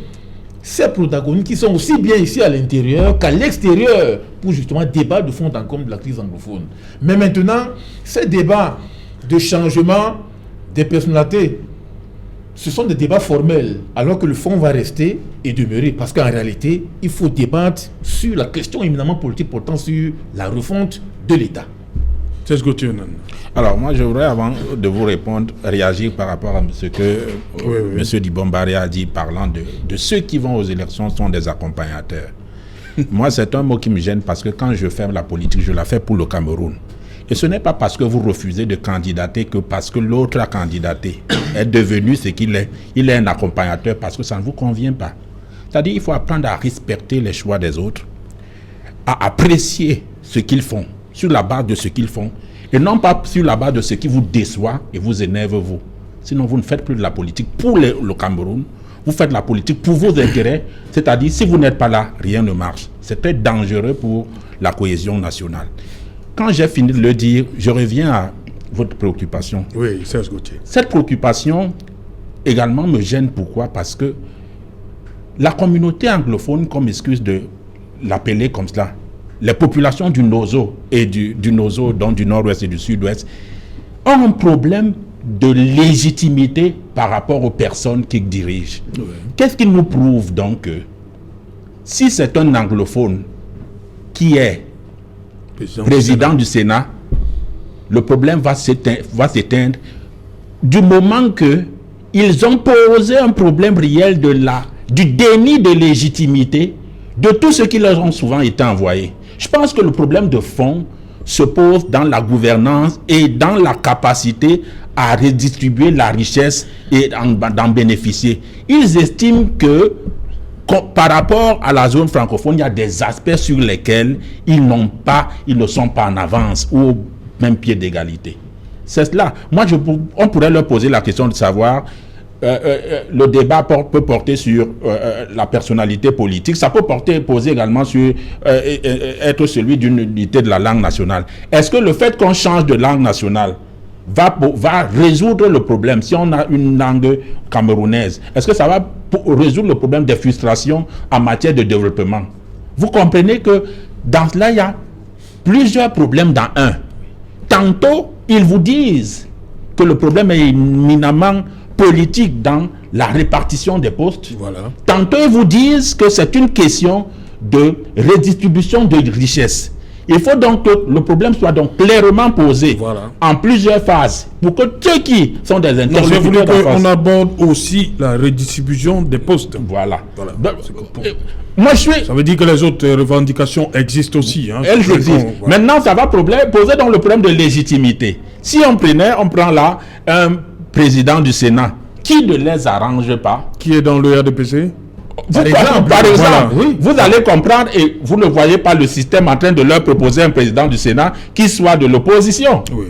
ces protagonistes qui sont aussi bien ici à l'intérieur qu'à l'extérieur pour justement débattre de fond en comble de la crise anglophone. Mais maintenant, ces débats de changement des personnalités, ce sont des débats formels, alors que le fond va rester et demeurer. Parce qu'en réalité, il faut débattre sur la question éminemment politique portant sur la refonte de l'État. Alors, moi, je voudrais, avant de vous répondre, réagir par rapport à ce que M. Dibombari a dit, parlant de ceux qui vont aux élections sont des accompagnateurs. Moi, c'est un mot qui me gêne parce que quand je fais la politique, je la fais pour le Cameroun. Et ce n'est pas parce que vous refusez de candidater que parce que l'autre a candidaté, est devenu ce qu'il est. Il est un accompagnateur parce que ça ne vous convient pas. C'est-à-dire qu'il faut apprendre à respecter les choix des autres, à apprécier ce qu'ils font, sur la base de ce qu'ils font, et non pas sur la base de ce qui vous déçoit et vous énerve vous. Sinon, vous ne faites plus de la politique pour le Cameroun, vous faites de la politique pour vos intérêts, c'est-à-dire si vous n'êtes pas là, rien ne marche. C'est très dangereux pour la cohésion nationale. Quand j'ai fini de le dire, je reviens à votre préoccupation. Oui, Serge Gauthier. Cette préoccupation également me gêne. Pourquoi? Parce que la communauté anglophone, comme excuse de l'appeler comme cela, les populations du Nozo et du Nozo, donc du nord-ouest et du sud-ouest, ont un problème de légitimité par rapport aux personnes qui dirigent. Oui. Qu'est-ce qui nous prouve donc que si c'est un anglophone qui est président du Sénat, le problème va s'éteindre du moment qu'ils ont posé un problème réel du déni de légitimité de tout ce qui leur ont souvent été envoyé. Je pense que le problème de fond se pose dans la gouvernance et dans la capacité à redistribuer la richesse et d'en bénéficier. Ils estiment que par rapport à la zone francophone, il y a des aspects sur lesquels ils ne sont pas en avance ou au même pied d'égalité. C'est cela. Moi, on pourrait leur poser la question de savoir, le débat peut porter sur la personnalité politique, ça peut poser également sur être celui d'une unité de la langue nationale. Est-ce que le fait qu'on change de langue nationale va résoudre le problème? Si on a une langue camerounaise, est-ce que ça va résoudre le problème des frustrations en matière de développement? Vous comprenez que dans cela, il y a plusieurs problèmes dans un. Tantôt, ils vous disent que le problème est éminemment politique dans la répartition des postes. Voilà. Tantôt, ils vous disent que c'est une question de redistribution de richesses. Il faut donc que le problème soit donc clairement posé en plusieurs phases pour que ceux qui sont des interlocuteurs on aborde aussi la redistribution des postes. Voilà. Ça veut dire que les autres revendications existent aussi. Hein, elles existent. Maintenant, ça va poser donc le problème de légitimité. Si on prend là un président du Sénat qui ne les arrange pas. Qui est dans le RDPC? Par exemple, oui. Vous allez comprendre et vous ne voyez pas le système en train de leur proposer un président du Sénat qui soit de l'opposition. Oui.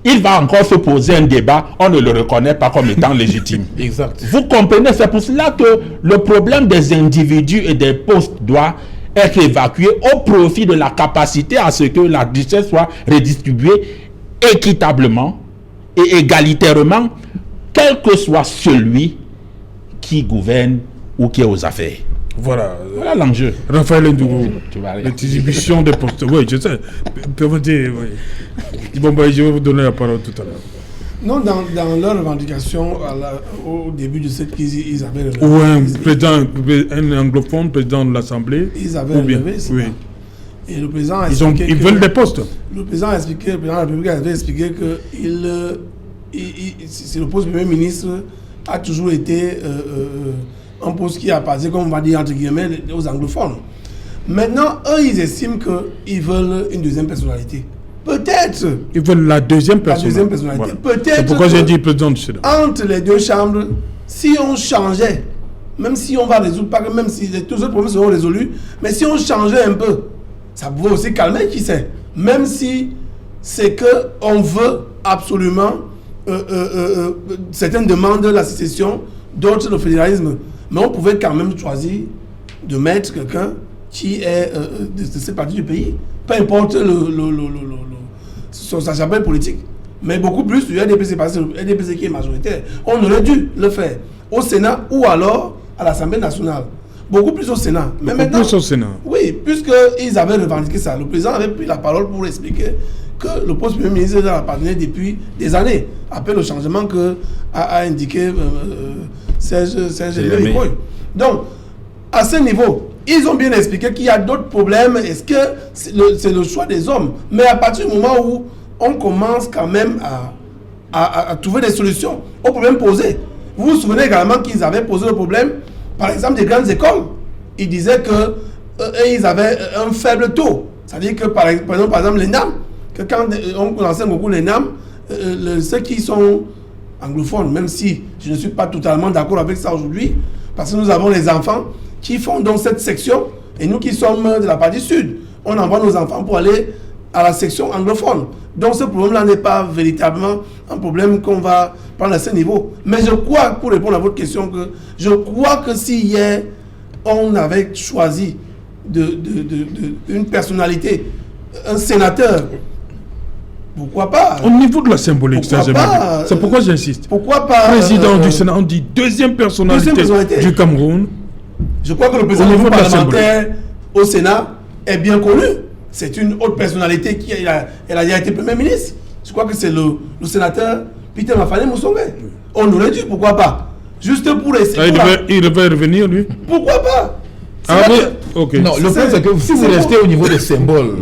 Il va encore se poser un débat, on ne le reconnaît pas comme étant légitime. Exact. Vous comprenez, c'est pour cela que le problème des individus et des postes doit être évacué au profit de la capacité à ce que la richesse soit redistribuée équitablement et égalitairement, quel que soit celui qui gouverne ou qui est aux affaires. Voilà l'enjeu. Raphaël Ndougou, la distribution des postes. Oui, je sais. Permettez, oui. Bon, je vais vous donner la parole tout à l'heure. Non, dans leur revendication, au début de cette crise, ils avaient relevé. Ou un anglophone, président de l'Assemblée. Ils avaient relevé ça. Oui. Et le président a expliqué ils veulent des postes. Le président a expliqué, le président de la République avait expliqué que c'est le poste de Premier ministre a toujours été un poste qui a passé, comme on va dire, entre guillemets, aux anglophones. Maintenant, eux, ils estiment qu'ils veulent une deuxième personnalité. Peut-être. Ils veulent la deuxième personnalité. Voilà. Peut-être. C'est pourquoi j'ai dit président du Sénat. Entre les deux chambres, si on changeait, même si on va résoudre, pas que même si tous les autres problèmes seront résolus, mais si on changeait un peu, ça pourrait aussi calmer, qui sait. Même si c'est qu'on veut absolument certaines demandent la sécession, d'autres le fédéralisme. Mais on pouvait quand même choisir de mettre quelqu'un qui est de cette partie du pays. Peu importe sa chapelle politique. Mais beaucoup plus du RDPC, parce que le RDPC qui est majoritaire. On aurait dû le faire au Sénat ou alors à l'Assemblée nationale. Beaucoup plus au Sénat. Mais maintenant, plus au Sénat. Oui, puisqu'ils avaient revendiqué ça. Le président avait pris la parole pour expliquer que le poste Premier ministre appartenait depuis des années, après le changement que a indiqué Serge Léopold. Donc, à ce niveau, ils ont bien expliqué qu'il y a d'autres problèmes. Est-ce que c'est le choix des hommes? Mais à partir du moment où on commence quand même à trouver des solutions aux problèmes posés. Vous vous souvenez également qu'ils avaient posé le problème, par exemple, des grandes écoles. Ils disaient que et ils avaient un faible taux. C'est-à-dire que, par exemple, les NAM, que quand on enseigne beaucoup les NAM, ceux qui sont anglophones, même si je ne suis pas totalement d'accord avec ça aujourd'hui, parce que nous avons les enfants qui font donc cette section, et nous qui sommes de la partie sud, on envoie nos enfants pour aller à la section anglophone. Donc ce problème-là n'est pas véritablement un problème qu'on va prendre à ce niveau. Mais je crois, pour répondre à votre question, que je crois que si hier on avait choisi une personnalité, un sénateur, pourquoi pas? Au niveau de la symbolique, c'est pourquoi j'insiste. Pourquoi pas président du Sénat, on dit deuxième personnalité du Cameroun. Je crois que le président parlementaire au Sénat est bien connu. C'est une autre personnalité qui elle a déjà été Premier ministre. Je crois que c'est le sénateur Peter Mafane Moussongbe. On aurait dû, pourquoi pas? Juste pour essayer. Il devait revenir, lui. Pourquoi pas? Okay. Non, le problème c'est que si vous restez au niveau des symboles,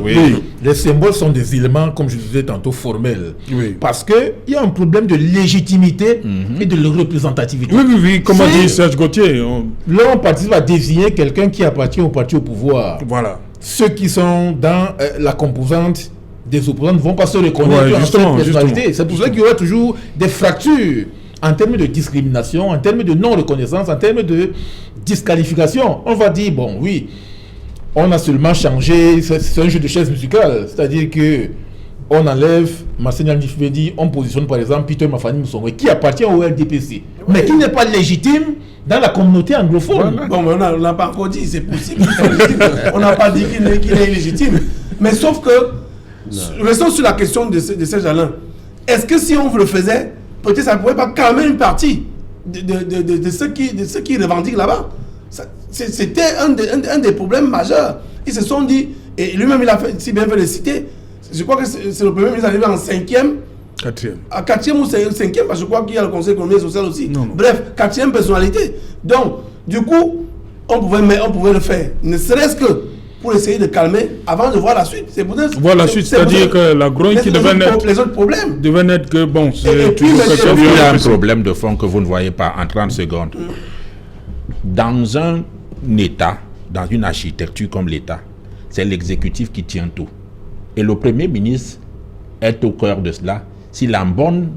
les symboles sont des éléments, comme je disais tantôt, formels. Parce qu'il y a un problème de légitimité et de représentativité. Oui, comme a dit Serge Gauthier. Là, on participe à désigner quelqu'un qui appartient au parti au pouvoir. Voilà. Ceux qui sont dans la composante des opposants ne vont pas se reconnaître dans cette personnalité. C'est pour ça qu'il y aura toujours des fractures en termes de discrimination, en termes de non-reconnaissance, en termes de disqualification. On va dire, bon, oui, on a seulement changé, c'est un jeu de chaises musicales, c'est-à-dire que on enlève Marcel Nifedi, on positionne par exemple Peter Mafane Moussongbe, qui appartient au RDPC, mais qui n'est pas légitime dans la communauté anglophone. Voilà. Bon, mais on n'a pas encore dit, c'est possible. On n'a pas dit qu'il est illégitime. Mais sauf que, restons sur la question de Serge Alain. Est-ce que si on le faisait, peut-être ça ne pourrait pas calmer une partie de ceux qui revendiquent là-bas? C'était un des problèmes majeurs. Ils se sont dit, et lui-même il a si bien fait de citer, je crois que c'est le premier ministre arrivé en 5e. 4e ou 5e, parce que je crois qu'il y a le Conseil économique et social aussi. Non. Bref, 4e personnalité. Donc, du coup, on pouvait le faire. Ne serait-ce que pour essayer de calmer avant de voir la suite. C'est voir la suite, c'est-à-dire que la grogne qui devait naître. Les autres problèmes. Devait naître que, bon, c'est. Il y a un problème de fond que vous ne voyez pas en 30 secondes. Dans un État, dans une architecture comme l'État, c'est l'exécutif qui tient tout. Et le Premier ministre est au cœur de cela. S'il a une bonne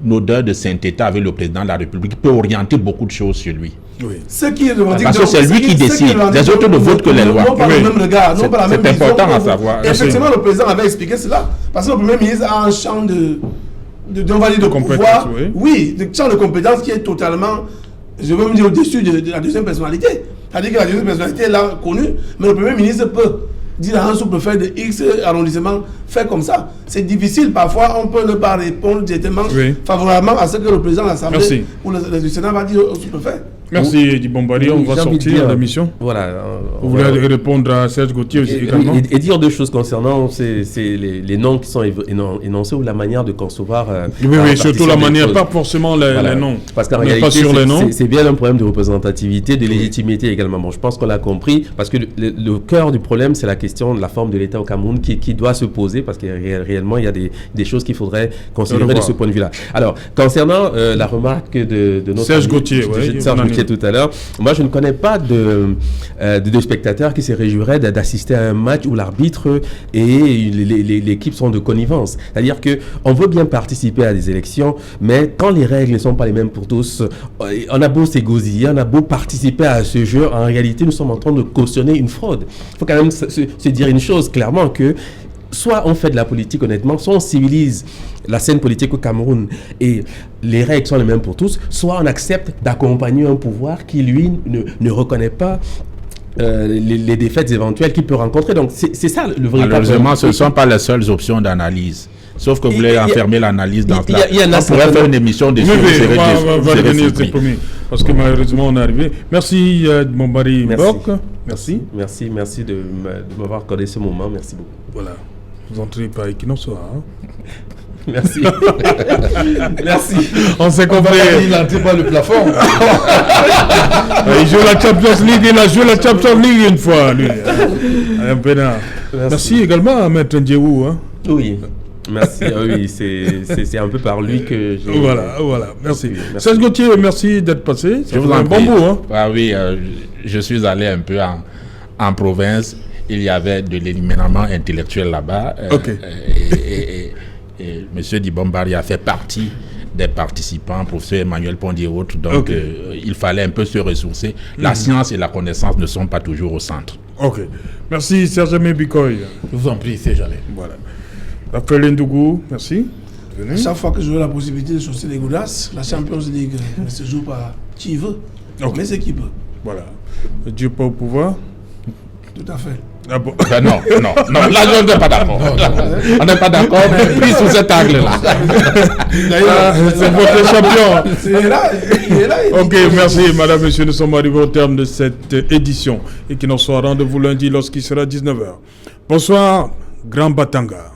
odeur de saint-État avec le président de la République, il peut orienter beaucoup de choses sur lui. Parce que c'est lui qui décide. Les autres ne votent que les lois. Non pas le même regard, non pas la même vision. C'est important à savoir. Effectivement, le président avait expliqué cela. Parce que le Premier ministre a un champ de pouvoir. Oui, de champ de compétences qui est totalement, je veux me dire, au-dessus de la deuxième personnalité. C'est-à-dire que la deuxième personnalité est là connue, mais le Premier ministre peut dire à un sous-préfet de X arrondissement, fais comme ça. C'est difficile, parfois on peut ne pas répondre directement favorablement à ce que le président de l'Assemblée ou le Sénat va dire au sous-préfet. Merci Eddie Bombari, on va sortir de la mission. Voilà. Vous voulez répondre à Serge Gauthier aussi également et dire deux choses concernant les noms qui sont énoncés ou la manière de concevoir. Oui, surtout la manière, pas forcément les noms. Parce qu'en réalité, c'est bien un problème de représentativité, de légitimité également. Bon, je pense qu'on l'a compris, parce que le cœur du problème, c'est la question de la forme de l'État au Cameroun qui doit se poser, parce que réellement, il y a des choses qu'il faudrait considérer de ce point de vue-là. Alors, concernant la remarque de notre Serge Gauthier, tout à l'heure, moi je ne connais pas de spectateurs qui se réjouiraient d'assister à un match où l'arbitre et l'équipe sont de connivence. C'est-à-dire qu'on veut bien participer à des élections, mais quand les règles ne sont pas les mêmes pour tous, on a beau s'égosiller, on a beau participer à ce jeu, en réalité nous sommes en train de cautionner une fraude. Il faut quand même se dire une chose clairement, que soit on fait de la politique honnêtement, soit on civilise la scène politique au Cameroun et les règles sont les mêmes pour tous, soit on accepte d'accompagner un pouvoir qui, lui, ne reconnaît pas les défaites éventuelles qu'il peut rencontrer. Donc, c'est ça le vrai problème. Malheureusement, ce ne sont pas les seules options d'analyse. Sauf que vous voulez enfermer l'analyse dans cela. On pourrait faire une émission dessus. On va revenir, c'est promis. Parce que malheureusement, on est arrivé. Merci, Bombari Mbok. Merci de m'avoir accordé ce moment. Merci beaucoup. Voilà. Vous entrez par Equinoxoa. Merci. Merci. On s'est compris. Il n'entre pas le plafond. Il joue la Champions League. Il a joué la Champions League une fois, lui. Merci également à Maître Ndiéou. Oui. Merci. Oui, c'est un peu par lui que j'ai... Voilà. Merci. Serge Gauthier, merci d'être passé. Je vous en prie. Bon bout. Ah oui, je suis allé un peu en province, il y avait de l'élimination intellectuel là-bas. Et M. Dibombari a fait partie des participants, professeur Emmanuel Pondi et autres. Donc, il fallait un peu se ressourcer. La science et la connaissance ne sont pas toujours au centre. Ok. Merci, Serge Bikoy. Je vous en prie, c'est jamais. Voilà. Raphaël Ndougou, merci. Chaque fois que j'aurai la possibilité de chausser les godasses, la Champions League ne se joue pas qui veut, mais c'est qui peut. Voilà. Dieu pas au pouvoir. Tout à fait. Ah bon. Ben non, là on n'est pas d'accord. On n'est pas d'accord, pris sous cet angle-là. D'ailleurs, c'est votre champion. Il est là. Ok, merci, madame, monsieur. Nous sommes arrivés au terme de cette édition. Et qu'il en soit rendez-vous lundi lorsqu'il sera 19h. Bonsoir, Grand Batanga.